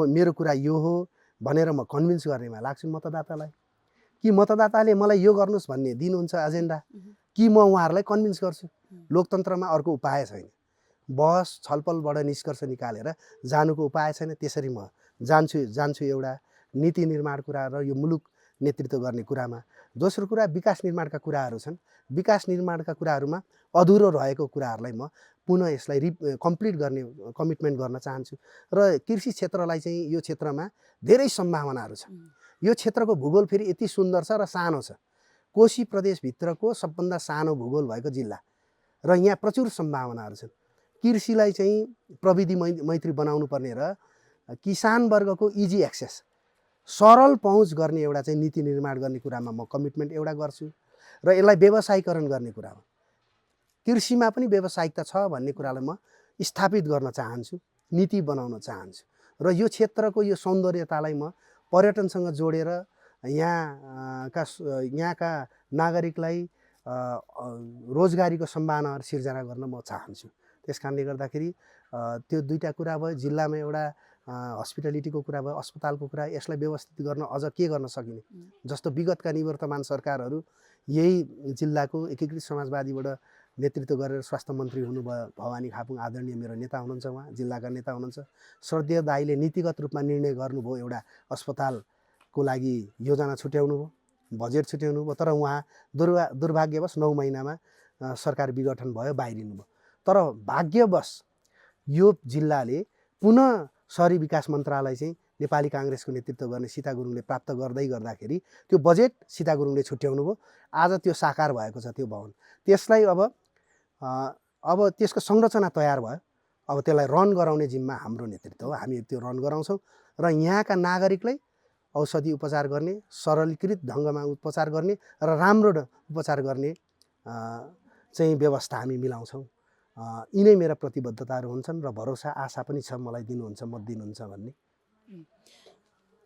मेरो कुरा यो हो भनेर म कन्भिन्स गर्नेमा लाग्छु मतदातालाई। कि मतदाताले मलाई यो गर्नुहोस् भन्ने दिनुहुन्छ एजेन्डा, कि म उहाँहरूलाई कन्भिन्स गर्छु। लोकतन्त्रमा अर्को उपाय छैन, बहस छलफलबाट निष्कर्ष निकालेर जानुको उपाय छैन। त्यसरी म जान्छु एउटा नीति निर्माण कुरा र यो मुलुक नेतृत्व गर्ने कुरामा। दोस्रो कुरा विकास निर्माणका कुराहरू छन्। विकास निर्माणका कुराहरूमा अधुरो रहेको कुराहरूलाई म पुनः यसलाई कम्प्लिट गर्ने कमिटमेन्ट गर्न चाहन्छु। र कृषि क्षेत्रलाई चाहिँ यो क्षेत्रमा धेरै सम्भावनाहरू छ। यो क्षेत्रको भूगोल फेरि यति सुन्दर छ र सानो छ। कोशी प्रदेशभित्रको सबभन्दा सानो भूगोल भएको जिल्ला र यहाँ प्रचुर सम्भावनाहरू छन्। कृषिलाई चाहिँ प्रविधि मैत्री बनाउनु पर्ने र किसान वर्गको इजी एक्सेस, सरल पहुँच गर्ने एउटा चाहिँ नीति निर्माण गर्ने कुरामा म कमिटमेन्ट एउटा गर्छु। र यसलाई व्यवसायीकरण गर्ने कुरामा, कृषिमा पनि व्यावसायिकता छ भन्ने कुरालाई म स्थापित गर्न चाहन्छु, नीति बनाउन चाहन्छु। र यो क्षेत्रको यो सौन्दर्यतालाई म पर्यटनसँग जोडेर यहाँका नागरिकलाई रोजगारीको सम्भावनाहरू सिर्जना गर्न म चाहन्छु। त्यस कारणले गर्दाखेरि त्यो दुईटा कुरा भयो। जिल्लामा एउटा हस्पिटालिटीको कुरा भयो, अस्पतालको कुरा, यसलाई व्यवस्थित गर्न अझ के गर्न सकिने। जस्तो विगतका निवर्तमान सरकारहरू यही जिल्लाको एकीकृत समाजवादीबाट नेतृत्व गरेर स्वास्थ्य मन्त्री हुनुभयो भवानी खापुङ आदरणीय मेरो नेता हुनुहुन्छ, उहाँ जिल्लाका नेता हुनुहुन्छ। श्रद्धेय दाइले नीतिगत रूपमा निर्णय गर्नुभयो, एउटा अस्पतालको लागि योजना छुट्याउनु भयो, बजेट छुट्याउनु भयो। तर उहाँ दुर्भाग्यवश 9 महिनामा सरकार विघटन भयो, बाहिरिनु भयो। तर भाग्यवश यो जिल्लाले पुनः शहरी विकास मन्त्रालय चाहिँ नेपाली काङ्ग्रेसको नेतृत्व गर्ने सीता गुरुङले प्राप्त गर्दाखेरि त्यो बजेट सीता गुरुङले छुट्याउनु भयो। आज त्यो साकार भएको छ त्यो भवन। त्यसलाई अब त्यसको संरचना तयार भयो। अब त्यसलाई रन गराउने जिम्मा हाम्रो नेतृत्व हो, हामी त्यो रन गराउँछौँ। र यहाँका नागरिकलाई औषधि उपचार गर्ने, सरलीकृत ढङ्गमा उपचार गर्ने र राम्रो उपचार गर्ने चाहिँ व्यवस्था हामी मिलाउँछौँ। यिनै मेरा प्रतिबद्धताहरू हुन्छन् र भरोसा आशा पनि छ मलाई दिनुहुन्छ मत दिनुहुन्छ भन्ने।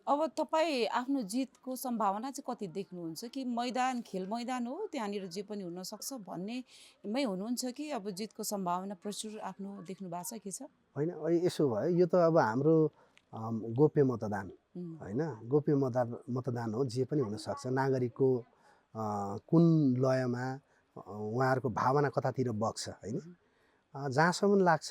अब तपाईँ आफ्नो जितको सम्भावना चाहिँ कति देख्नुहुन्छ कि मैदान खेल मैदान हो त्यहाँनिर जे पनि हुनसक्छ भन्नेमै हुनुहुन्छ कि अब जितको सम्भावना प्रचुर आफ्नो देख्नु भएको छ के छ? होइन यसो भयो यो त अब हाम्रो गोप्य मतदान होइन, गोप्य मतदान हो, जे पनि हुनसक्छ। नागरिकको कुन लयमा उहाँहरूको भावना कतातिर बग्छ होइन, जहाँसम्म लाग्छ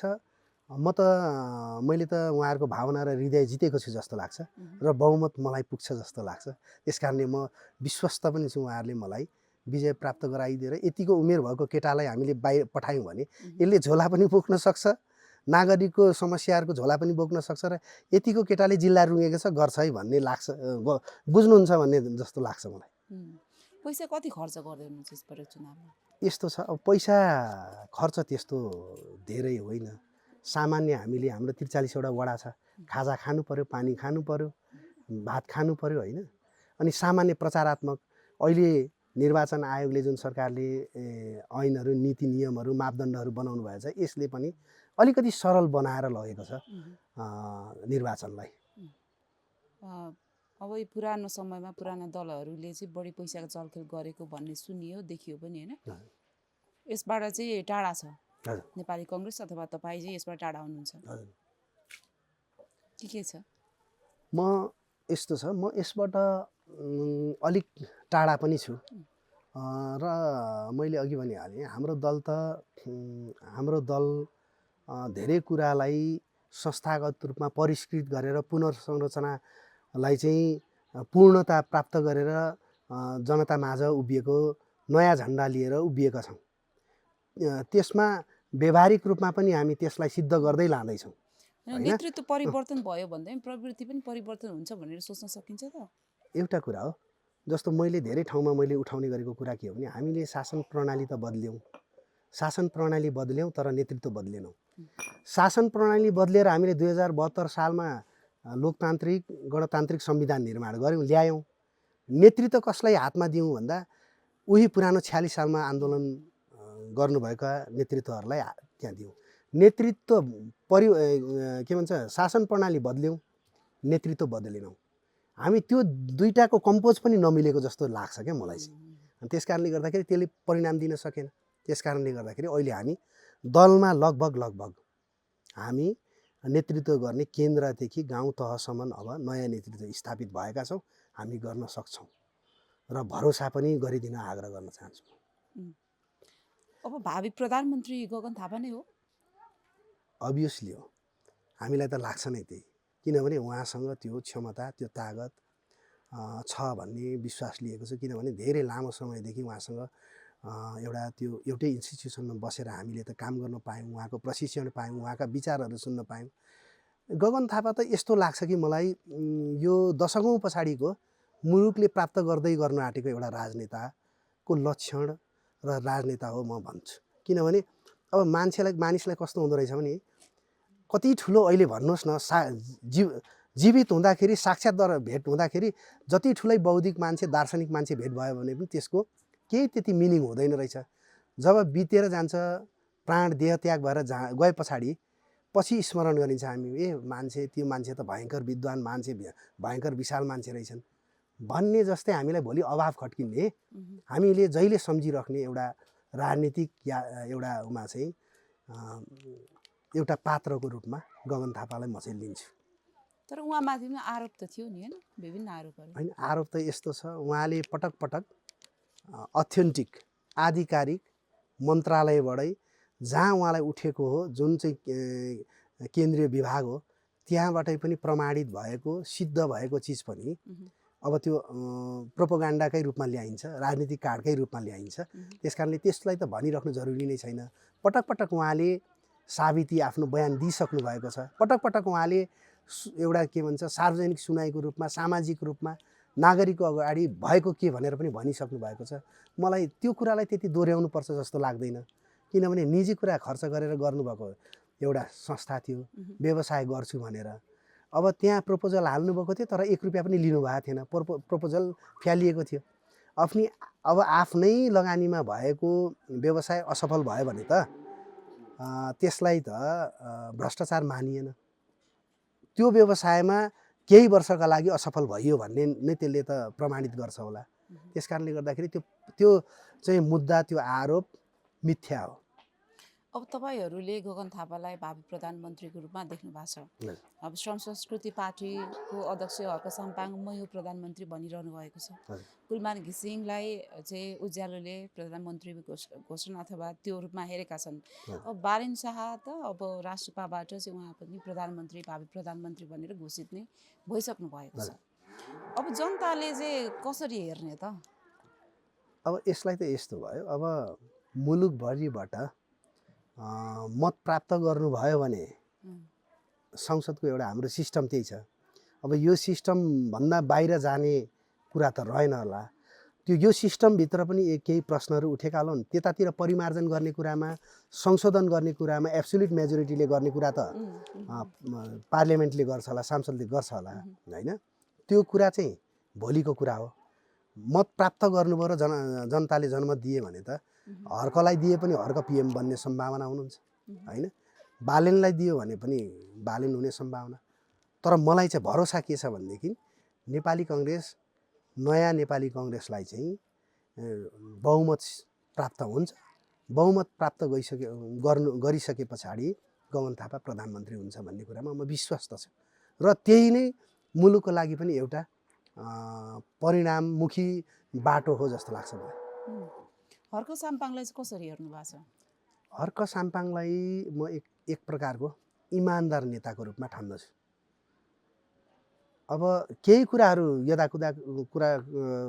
मैले त उहाँहरूको भावना र हृदय जितेको छु जस्तो लाग्छ र बहुमत मलाई पुग्छ जस्तो लाग्छ। त्यस कारणले म विश्वस्त पनि छु उहाँहरूले मलाई विजय प्राप्त गराइदिएर यतिको उमेर भएको केटालाई हामीले बाहिर पठायौँ भने यसले झोला पनि बोक्न सक्छ, नागरिकको समस्याहरूको झोला पनि बोक्न सक्छ र यतिको केटाले जिल्ला रुँगेको छ गर्छ है भन्ने लाग्छ, बुझ्नुहुन्छ भन्ने जस्तो लाग्छ मलाई। पैसा कति खर्च गर्दै हुनुहुन्छ यसपल्ट चुनावमा? यस्तो छ, अब पैसा खर्च त्यस्तो धेरै होइन। सामान्य हामीले हाम्रो 43वटा वडा छ, खाजा खानु पर्यो, पानी खानु पर्यो, भात खानु पर्यो होइन। अनि सामान्य प्रचारात्मक अहिले निर्वाचन आयोगले जुन सरकारले ऐनहरू नीति नियमहरू मापदण्डहरू बनाउनु भएको छ यसले पनि अलिकति सरल बनाएर लगेको छ निर्वाचनलाई। अब यो पुरानो समयमा पुराना दलहरूले चाहिँ बढी पैसाको चलखेल गरेको भन्ने सुनियो देखियो पनि होइन, यसबाट चाहिँ टाढा छ नेपाली कङ्ग्रेस अथवा तपाईँ चाहिँ यसबाट टाढा हुनुहुन्छ के छ? म यस्तो छ, म यसबाट अलिक टाढा पनि छु र मैले अघि भनिहालेँ हाम्रो दल धेरै कुरालाई संस्थागत रूपमा परिष्कृत गरेर पुनर्संरचनालाई चाहिँ पूर्णता प्राप्त गरेर जनतामाझ उभिएको नयाँ झन्डा लिएर उभिएका छौँ। त्यसमा व्यवहारिक रूपमा पनि हामी त्यसलाई सिद्ध गर्दै लाँदैछौँ। नेतृत्व परिवर्तन भयो भन्दा प्रवृत्ति पनि परिवर्तन हुन्छ भनेर सोच्न सकिन्छ त? एउटा कुरा हो, जस्तो मैले धेरै ठाउँमा मैले उठाउने गरेको कुरा के हो भने हामीले शासन प्रणाली त बदल्यौँ, शासन प्रणाली बदल्यौँ तर नेतृत्व बदलेनौँ। शासन प्रणाली बदलेर हामीले 2072 सालमा लोकतान्त्रिक गणतान्त्रिक संविधान निर्माण गऱ्यौँ, ल्यायौँ। नेतृत्व कसलाई हातमा दियौँ भन्दा उही पुरानो 46 सालमा आन्दोलन गर्नुभएका नेतृत्वहरूलाई त्यहाँ दियौँ। नेतृत्व के भन्छ शासन प्रणाली बदल्यौँ, नेतृत्व बदलेनौँ। हामी त्यो दुईटाको कम्पोज पनि नमिलेको जस्तो लाग्छ क्या मलाई चाहिँ। त्यस कारणले गर्दाखेरि त्यसले परिणाम दिन सकेन। त्यस कारणले गर्दाखेरि अहिले हामी दलमा लगभग हामी नेतृत्व गर्ने केन्द्रदेखि गाउँ तहसम्म अब नयाँ नेतृत्व स्थापित भएका छौँ, हामी गर्न सक्छौँ र भरोसा पनि गरिदिन आग्रह गर्न चाहन्छु। अब भावी प्रधानमन्त्री गगन थापा नै हो? अभियसली हो, हामीलाई त लाग्छ नै त्यही, किनभने उहाँसँग त्यो क्षमता त्यो तागत छ भन्ने विश्वास लिएको छ। किनभने धेरै लामो समयदेखि उहाँसँग एउटै इन्स्टिट्युसनमा बसेर हामीले त काम गर्न पायौँ, उहाँको प्रशिक्षण पायौँ, उहाँका विचारहरू सुन्न पायौँ। गगन थापा त यस्तो लाग्छ कि मलाई यो दशकौँ पछाडिको मुलुकले प्राप्त गर्दै गर्न आँटेको एउटा राजनेताको लक्षण र राजनेता हो म भन्छु। किनभने अब मानिसलाई कस्तो हुँदो रहेछ भने कति ठुलो अहिले भन्नुहोस् न जीवित हुँदाखेरि साक्षात् भेट हुँदाखेरि जति ठुलै बौद्धिक मान्छे दार्शनिक मान्छे भेट भयो भने पनि त्यसको केही त्यति मिनिङ हुँदैन रहेछ। जब बितेर जान्छ प्राण देह त्याग भएर गए पछाडि पछि स्मरण गरिन्छ हामी, त्यो मान्छे त भयङ्कर विद्वान मान्छे, भयङ्कर विशाल मान्छे रहेछन् भन्ने जस्तै हामीलाई भोलि अभाव खड्किने हामीले जहिले सम्झिराख्ने एउटा राजनीतिक एउटामा चाहिँ एउटा पात्रको रूपमा गगन थापालाई म चाहिँ लिन्छु। तर उहाँमाथि पनि आरोप त थियो नि होइन, विभिन्न आरोपहरू। होइन, आरोप त यस्तो छ, उहाँले पटक अथेन्टिक आधिकारिक मन्त्रालयबाटै जहाँ उहाँलाई उठेको हो जुन चाहिँ केन्द्रीय विभाग हो त्यहाँबाटै पनि प्रमाणित भएको सिद्ध भएको चिज पनि अब त्यो प्रोपोगन्डाकै रूपमा ल्याइन्छ, राजनीतिक कार्डकै रूपमा ल्याइन्छ। त्यस कारणले त्यसलाई त भनिराख्नु जरुरी नै छैन। पटक उहाँले साबिती आफ्नो बयान दिइसक्नु भएको छ। पटक उहाँले एउटा के भन्छ सार्वजनिक सुनाइको रूपमा सामाजिक रूपमा नागरिकको अगाडि भएको के भनेर पनि भनिसक्नु भएको छ। मलाई त्यो कुरालाई त्यति दोहोऱ्याउनु पर्छ जस्तो लाग्दैन, किनभने निजी कुरा खर्च गरेर गर्नुभएको एउटा संस्था थियो, व्यवसाय गर्छु भनेर। अब त्यहाँ प्रपोजल हाल्नुभएको थियो तर 1 रुपियाँ पनि लिनुभएको थिएन, प्रपोजल फ्यालिएको थियो। अब आफ्नै लगानीमा भएको व्यवसाय असफल भयो भने त त्यसलाई त भ्रष्टाचार मानिएन। त्यो व्यवसायमा केही वर्षका लागि असफल भइयो भन्ने नै त्यसले त प्रमाणित गर्छ होला। त्यस कारणले गर्दाखेरि त्यो चाहिँ मुद्दा, त्यो आरोप मिथ्या हो। अब तपाईँहरूले गगन थापालाई भावी प्रधानमन्त्रीको रूपमा देख्नु भएको छ। अब श्रम संस्कृति पार्टीको अध्यक्ष हर्क साम्पाङ म यो प्रधानमन्त्री भनिरहनु भएको छ। कुलमान घिसिङलाई चाहिँ उज्यालोले प्रधानमन्त्री घोषणा अथवा त्यो रूपमा हेरेका छन्। अब बालेन शाह त अब राष्ट्रपाबाट चाहिँ उहाँ पनि प्रधानमन्त्री, भावी प्रधानमन्त्री भनेर घोषित नै भइसक्नु भएको छ। अब जनताले चाहिँ कसरी हेर्ने त? अब यसलाई त यस्तो भयो, अब मुलुकभरिबाट मत प्राप्त गर्नुभयो भने संसदको एउटा हाम्रो सिस्टम त्यही छ। अब यो सिस्टमभन्दा बाहिर जाने कुरा त रहेन होला। यो सिस्टमभित्र पनि केही प्रश्नहरू उठेका होलान्। त्यतातिर परिमार्जन गर्ने कुरामा, संशोधन गर्ने कुरामा एब्सोल्युट मेजोरिटीले गर्ने कुरा त पार्लियामेन्टले गर्छ होला, सांसदले गर्छ होला, होइन? त्यो कुरा चाहिँ भोलिको कुरा हो। मत प्राप्त गर्नुभयो र जनताले जनमत दिए भने त हर्कलाई दिए पनि हर्क पिएम बन्ने सम्भावना हुनुहुन्छ, होइन? बालेनलाई दियो भने पनि बालेन हुने सम्भावना। तर मलाई चाहिँ भरोसा के छ भनेदेखि नेपाली कङ्ग्रेस, नयाँ नेपाली कङ्ग्रेसलाई चाहिँ बहुमत प्राप्त हुन्छ। बहुमत प्राप्त गरिसके पछाडि गगन थापा प्रधानमन्त्री हुन्छ भन्ने कुरामा म विश्वस्त छु र त्यही नै मुलुकको लागि पनि एउटा परिणाममुखी बाटो हो जस्तो लाग्छ मलाई। हर्क साम्पाङलाई चाहिँ कसरी हेर्नु भएको छ? हर्क साम्पाङलाई म एक प्रकारको इमान्दार नेताको रूपमा ठान्दछु। अब केही कुराहरू यदाकुदा कुरा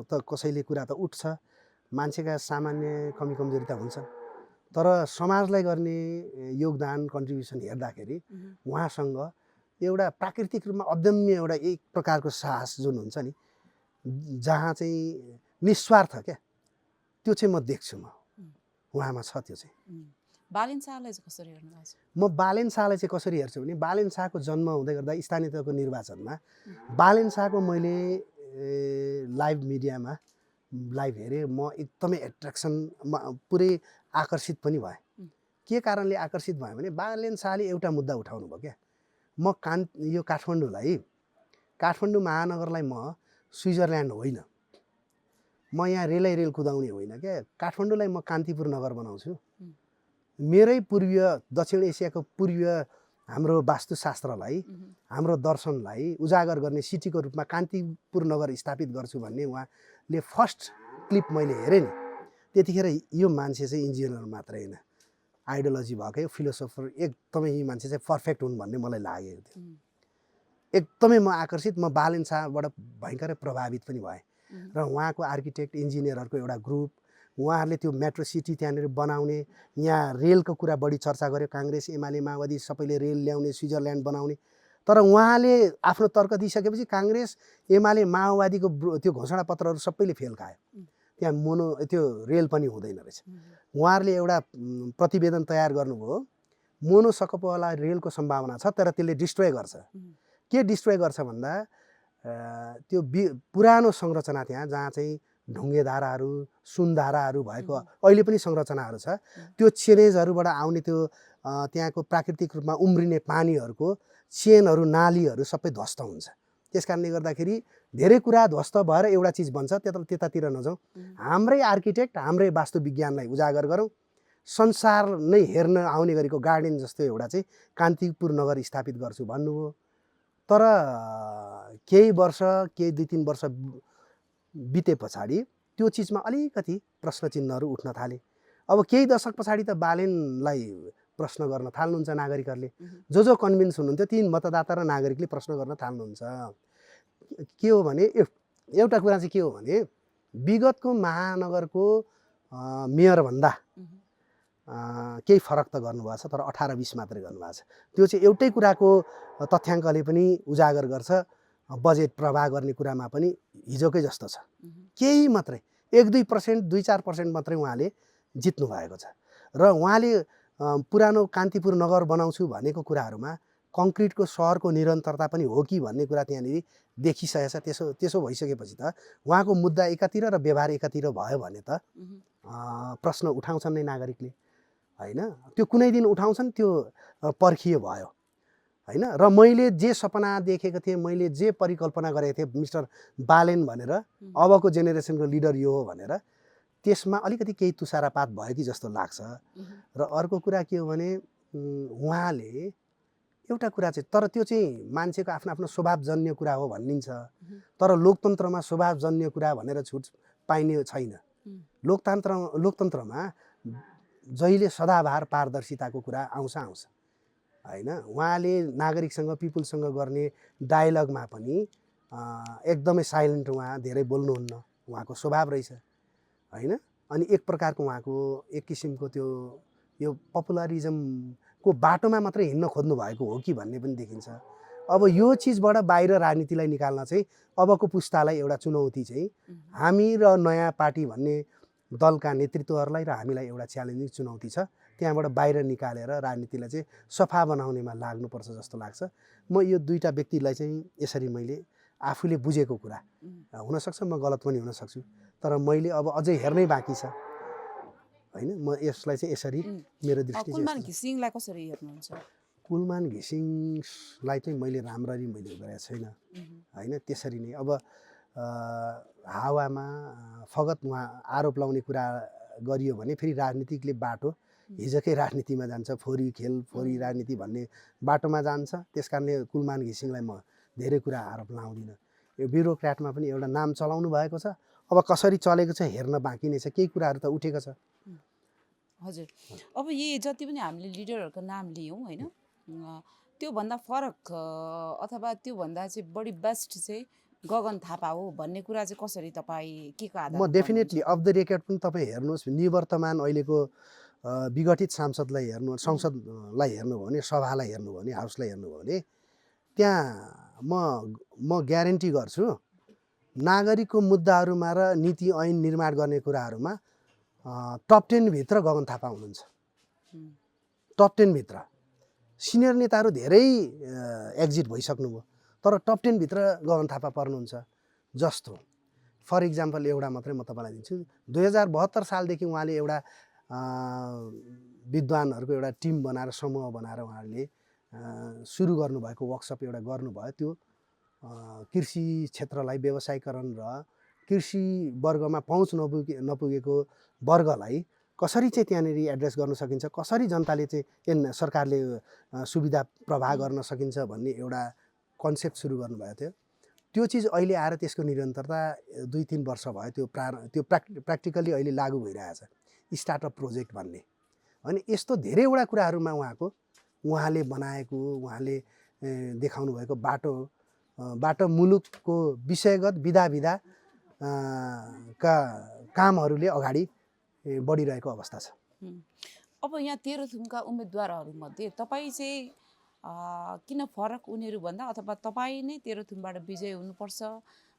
त कसैले कुरा त उठ्छ, मान्छेका सामान्य कमी कमजोरी त हुन्छ, तर समाजलाई गर्ने योगदान, कन्ट्रिब्युसन हेर्दाखेरि उहाँसँग एउटा प्राकृतिक रूपमा अदम्य एउटा एक प्रकारको साहस जुन हुन्छ नि, जहाँ चाहिँ निस्वार्थ क्या, त्यो चाहिँ म देख्छु। म उहाँमा छ त्यो चाहिँ। बालेन शाहलाई चाहिँ कसरी हेर्नु भएको छ? म बालेन शाहलाई चाहिँ कसरी हेर्छु भने बालेन शाहको जन्म हुँदै गर्दा स्थानीय तहको निर्वाचनमा बालेन शाहको मैले लाइभ मिडियामा लाइभ हेरेँ। म एकदमै एट्र्याक्सन, पुरै आकर्षित पनि भएँ। के कारणले आकर्षित भएँ भने बालेन शाहले एउटा मुद्दा उठाउनु भयो क्या। म यो काठमाडौँ महानगरलाई म स्विजरल्यान्ड होइन, म यहाँ रेल कुदाउने होइन क्या। काठमाडौँलाई म कान्तिपुर नगर बनाउँछु। मेरै पूर्वीय, दक्षिण एसियाको पूर्वीय हाम्रो वास्तुशास्त्रलाई, हाम्रो दर्शनलाई उजागर गर्ने सिटीको रूपमा कान्तिपुर नगर स्थापित गर्छु भन्ने उहाँले फर्स्ट क्लिप मैले हेरेँ नि, त्यतिखेर यो मान्छे चाहिँ इन्जिनियर मात्रै होइन, आइडियोलोजी भएकै फिलोसोफर, एकदमै यी मान्छे चाहिँ पर्फेक्ट हुन् भन्ने मलाई लागेको थियो। एकदमै म आकर्षित, म बालेन शाहबाट भयङ्करै प्रभावित पनि भएँ। र उहाँको आर्किटेक्ट इन्जिनियरहरूको एउटा ग्रुप, उहाँहरूले त्यो मेट्रो सिटी त्यहाँनिर बनाउने, यहाँ रेलको कुरा बढी चर्चा गर्यो। काङ्ग्रेस, एमाले, माओवादी सबैले रेल ल्याउने, स्विजरल्यान्ड बनाउने। तर उहाँले आफ्नो तर्क दिइसकेपछि काङ्ग्रेस, एमाले, माओवादीको त्यो घोषणापत्रहरू सबैले फेल खायो। त्यहाँ त्यो रेल पनि हुँदैन रहेछ। उहाँहरूले एउटा प्रतिवेदन तयार गर्नुभयो, मोनो सकपवाला रेलको सम्भावना छ, तर त्यसले डिस्ट्रोय गर्छ। के डिस्ट्रोय गर्छ भन्दा त्यो पुरानो संरचना त्यहाँ जहाँ चाहिँ ढुङ्गेधाराहरू, सुनधाराहरू भएको अहिले पनि संरचनाहरू छ, त्यो चेनेजहरूबाट आउने त्यो त्यहाँको प्राकृतिक रूपमा उम्रिने पानीहरूको चेनहरू, नालीहरू सबै ध्वस्त हुन्छ। त्यस कारणले गर्दाखेरि धेरै कुरा ध्वस्त भएर एउटा चिज बन्छ। त्यतातिर नजाउँ, हाम्रै आर्किटेक्ट, हाम्रै वास्तुविज्ञानलाई उजागर गरौँ। संसार नै हेर्न आउने गरेको गार्डन जस्तो एउटा चाहिँ कान्तिपुर नगर स्थापित गर्छु भन्नुभयो। तर केही वर्ष, केही 2-3 वर्ष बिते पछाडि त्यो चिजमा अलिकति प्रश्न चिन्हहरू उठ्न थाले। अब केही दशक पछाडि त बालेनलाई प्रश्न गर्न थाल्नुहुन्छ नागरिकहरूले। जो कन्भिन्स हुनुहुन्थ्यो ती मतदाता र नागरिकले प्रश्न गर्न थाल्नुहुन्छ। के हो भने एउटा कुरा चाहिँ के हो भने विगतको महानगरको मेयरभन्दा केही फरक त गर्नुभएको छ, तर 18-20 मात्रै गर्नुभएको छ। त्यो चाहिँ एउटै कुराको तथ्याङ्कले पनि उजागर गर्छ। बजेट प्रवाह गर्ने कुरामा पनि हिजोकै जस्तो छ, केही मात्रै 1-2%, 2-4% मात्रै उहाँले जित्नु भएको छ। र उहाँले पुरानो कान्तिपुर नगर बनाउँछु भनेको कुराहरूमा कङ्क्रिटको सहरको निरन्तरता पनि हो कि भन्ने कुरा त्यहाँनिर देखिसकेछ। त्यसो भइसकेपछि त उहाँको मुद्दा एकातिर र व्यवहार एकातिर भयो भने त प्रश्न उठाउँछन् नै नागरिकले, होइन। त्यो कुनै दिन उठाउँछन्, त्यो पर्खियो भयो होइन। र मैले जे सपना देखेको थिएँ, मैले जे परिकल्पना गरेको थिएँ मिस्टर बालेन भनेर, अबको जेनेरेसनको लिडर यो हो भनेर, त्यसमा अलिकति केही तुषारपात भयो कि जस्तो लाग्छ। र अर्को कुरा के हो भने उहाँले एउटा कुरा चाहिँ, तर त्यो चाहिँ मान्छेको आफ्नो आफ्नो स्वभावजन्य कुरा हो भनिन्छ। तर लोकतन्त्रमा स्वभावजन्य कुरा भनेर छुट पाइने छैन। लोकतन्त्रमा जहिले सदाबहार पारदर्शिताको कुरा आउँछ होइन। उहाँले नागरिकसँग, पिपुलसँग गर्ने डायलगमा पनि एकदमै साइलेन्ट, उहाँ धेरै बोल्नुहुन्न, उहाँको स्वभाव रहेछ होइन। अनि एक प्रकारको उहाँको एक किसिमको त्यो यो पपुलरिजमको बाटोमा मात्रै हिँड्न खोज्नु भएको हो कि भन्ने पनि देखिन्छ। अब यो चिजबाट बाहिर राजनीतिलाई निकाल्न चाहिँ अबको पुस्तालाई एउटा चुनौती चाहिँ हामी र नयाँ पार्टी भन्ने दलका नेतृत्वहरूलाई र हामीलाई एउटा च्यालेन्जिङ चुनौती छ। त्यहाँबाट बाहिर निकालेर राजनीतिलाई चाहिँ सफा बनाउनेमा लाग्नुपर्छ जस्तो लाग्छ। म यो दुईटा व्यक्तिलाई चाहिँ यसरी मैले आफूले बुझेको कुरा, हुनसक्छ म गलत पनि हुन सक्छु, तर मैले अब अझै हेर्नै बाँकी छ होइन। म यसलाई चाहिँ यसरी मेरो दृष्टि चाहिँ कुलमान घिसिङलाई कसरी हेर्नुहुन्छ? कुलमान घिसिङलाई चाहिँ मैले राम्ररी मैले गरेको छैन होइन। त्यसरी नै अब हावामा फगत उहाँ आरोप लाउने कुरा गरियो भने फेरि राजनीतिकले बाटो हिजोकै राजनीतिमा जान्छ, फोरी खेल फोरी राजनीति भन्ने बाटोमा जान्छ। त्यस कारणले कुलमान घिसिङलाई म धेरै कुरा आरोप लाउँदिनँ। यो ब्युरोक्र्याटमा पनि एउटा नाम चलाउनु भएको छ, अब कसरी चलेको छ हेर्न बाँकी नै छ। केही कुराहरू त उठेको छ। हजुर, अब यी जति पनि हामीले लिडरहरूको नाम लियौँ होइन, त्योभन्दा फरक अथवा त्योभन्दा चाहिँ बढी बेस्ट चाहिँ गगन थापा हो भन्ने कुरा चाहिँ कसरी तपाईँ के को आधारमा? म डेफिनेटली अफ द रेकर्ड पनि तपाईँ हेर्नुहोस्, निवर्तमान अहिलेको विघटित सांसदलाई हेर्नु, संसदलाई हेर्नुभयो भने, सभालाई हेर्नुभयो भने, हाउसलाई हेर्नुभयो भने, त्यहाँ म ग्यारेन्टी गर्छु नागरिकको मुद्दाहरूमा र नीति ऐन निर्माण गर्ने कुराहरूमा टप 10 भित्र गगन थापा हुनुहुन्छ। टप 10 भित्र सिनियर नेताहरू धेरै एक्जिट भइसक्नुभयो, तर टप 10 भित्र गगन थापा पर्नुहुन्छ। जस्तो फर इक्जाम्पल एउटा मात्रै म तपाईँलाई दिन्छु। 2072 सालदेखि उहाँले एउटा विद्वानहरूको एउटा टिम बनाएर, समूह बनाएर उहाँहरूले सुरु गर्नुभएको वर्कसप एउटा गर्नुभयो। त्यो कृषि क्षेत्रलाई व्यवसायीकरण र कृषि वर्गमा पहुँच नपुगेको वर्गलाई कसरी चाहिँ त्यहाँनिर एड्रेस गर्न सकिन्छ, कसरी जनताले चाहिँ सरकारले सुविधा प्रवाह गर्न सकिन्छ भन्ने एउटा कन्सेप्ट सुरु गर्नुभएको थियो। त्यो चिज अहिले आएर त्यसको निरन्तरता 2-3 वर्ष भयो। त्यो प्र्याक्टिकली अहिले लागू भइरहेछ, स्टार्टअप प्रोजेक्ट भन्ने। अनि यस्तो धेरैवटा कुराहरूमा उहाँले बनाएको, उहाँले देखाउनु भएको बाटो मुलुकको विषयगत विधा का कामहरूले अगाडि बढिरहेको अवस्था छ। अब यहाँ तेह्रथुमका उम्मेदवारहरूमध्ये तपाईँ चाहिँ किन फरक उनीहरूभन्दा, अथवा तपाईँ नै तेह्रथुमबाट विजय हुनुपर्छ,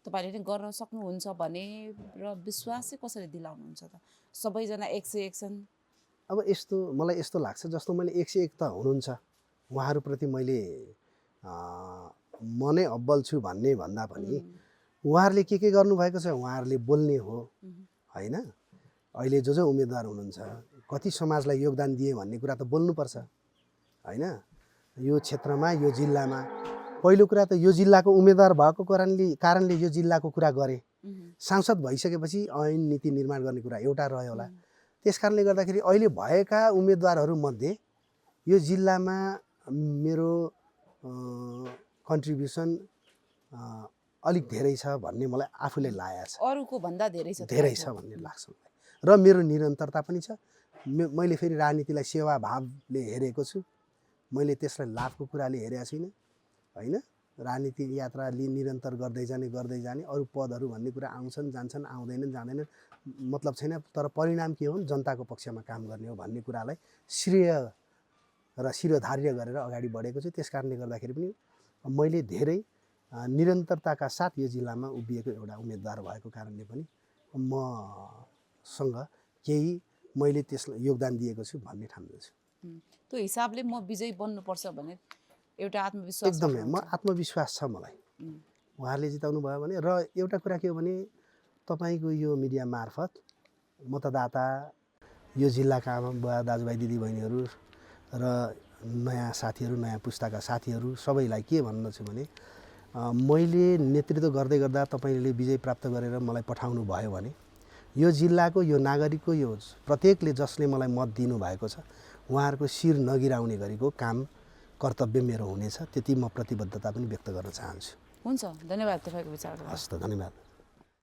तपाईँले नै गर्न सक्नुहुन्छ भने र विश्वास चाहिँ कसरी दिलाउनुहुन्छ त? सबैजना 101 छन्। अब मलाई यस्तो लाग्छ, जस्तो मैले 101 त हुनुहुन्छ, उहाँहरूप्रति मैले म नै अब्बल छु भन्ने भन्दा पनि उहाँहरूले के गर्नुभएको छ, उहाँहरूले बोल्ने हो होइन। अहिले जो उम्मेदवार हुनुहुन्छ कति समाजलाई योगदान दिए भन्ने कुरा त बोल्नुपर्छ होइन। यो क्षेत्रमा, यो जिल्लामा पहिलो कुरा त यो जिल्लाको उम्मेदवार भएको कारणले यो जिल्लाको कुरा गरे। सांसद भइसकेपछि ऐन नीति निर्माण गर्ने कुरा एउटा रह्यो होला। त्यस कारणले गर्दाखेरि अहिले भएका उम्मेदवारहरूमध्ये यो जिल्लामा मेरो कन्ट्रिब्युसन अलिक धेरै छ भन्ने मलाई आफूले लागेको छ। अरूको भन्दा धेरै छ भन्ने लाग्छ मलाई। र मेरो निरन्तरता पनि छ। मैले फेरि राजनीतिलाई सेवाभावले हेरेको छु, मैले त्यसलाई लाभको कुराले हेरेको छैन होइन। राजनीतिक यात्रा निरन्तर गर्दै जाने अरू पदहरू भन्ने कुरा आउँछन् जान्छन्, जाँदैनन् मतलब छैन। तर परिणाम के हो, जनताको पक्षमा काम गर्ने हो भन्ने कुरालाई श्रेय र शिरोधार्य गरेर अगाडि बढेको छु। त्यस कारणले गर्दाखेरि पनि मैले धेरै निरन्तरताका साथ यो जिल्लामा उभिएको एउटा उम्मेदवार भएको कारणले पनि मसँग केही मैले त्यसलाई योगदान दिएको छु भन्ने ठान्दछु। त्यो हिसाबले म विजयी बन्नुपर्छ भने एउटा आत्मविश्वास, एकदमै म आत्मविश्वास छ मलाई उहाँहरूले जिताउनु भयो भने। र एउटा कुरा के हो भने, तपाईँको यो मिडिया मार्फत मतदाता यो जिल्लाका आमा बुवा दाजुभाइ दिदीबहिनीहरू र नयाँ साथीहरू नयाँ पुस्ताका साथीहरू सबैलाई के भन्दछु भने मैले नेतृत्व गर्दै गर्दा तपाईँले विजय प्राप्त गरेर मलाई पठाउनु भयो भने यो जिल्लाको यो नागरिकको यो प्रत्येकले जसले मलाई मत दिनुभएको छ उहाँहरूको शिर नगिराउने गरेको काम कर्तव्य मेरो हुनेछ। त्यति म प्रतिबद्धता पनि व्यक्त गर्न चाहन्छु। हुन्छ, धन्यवाद तपाईँको विचारको लागि। हस् त, धन्यवाद।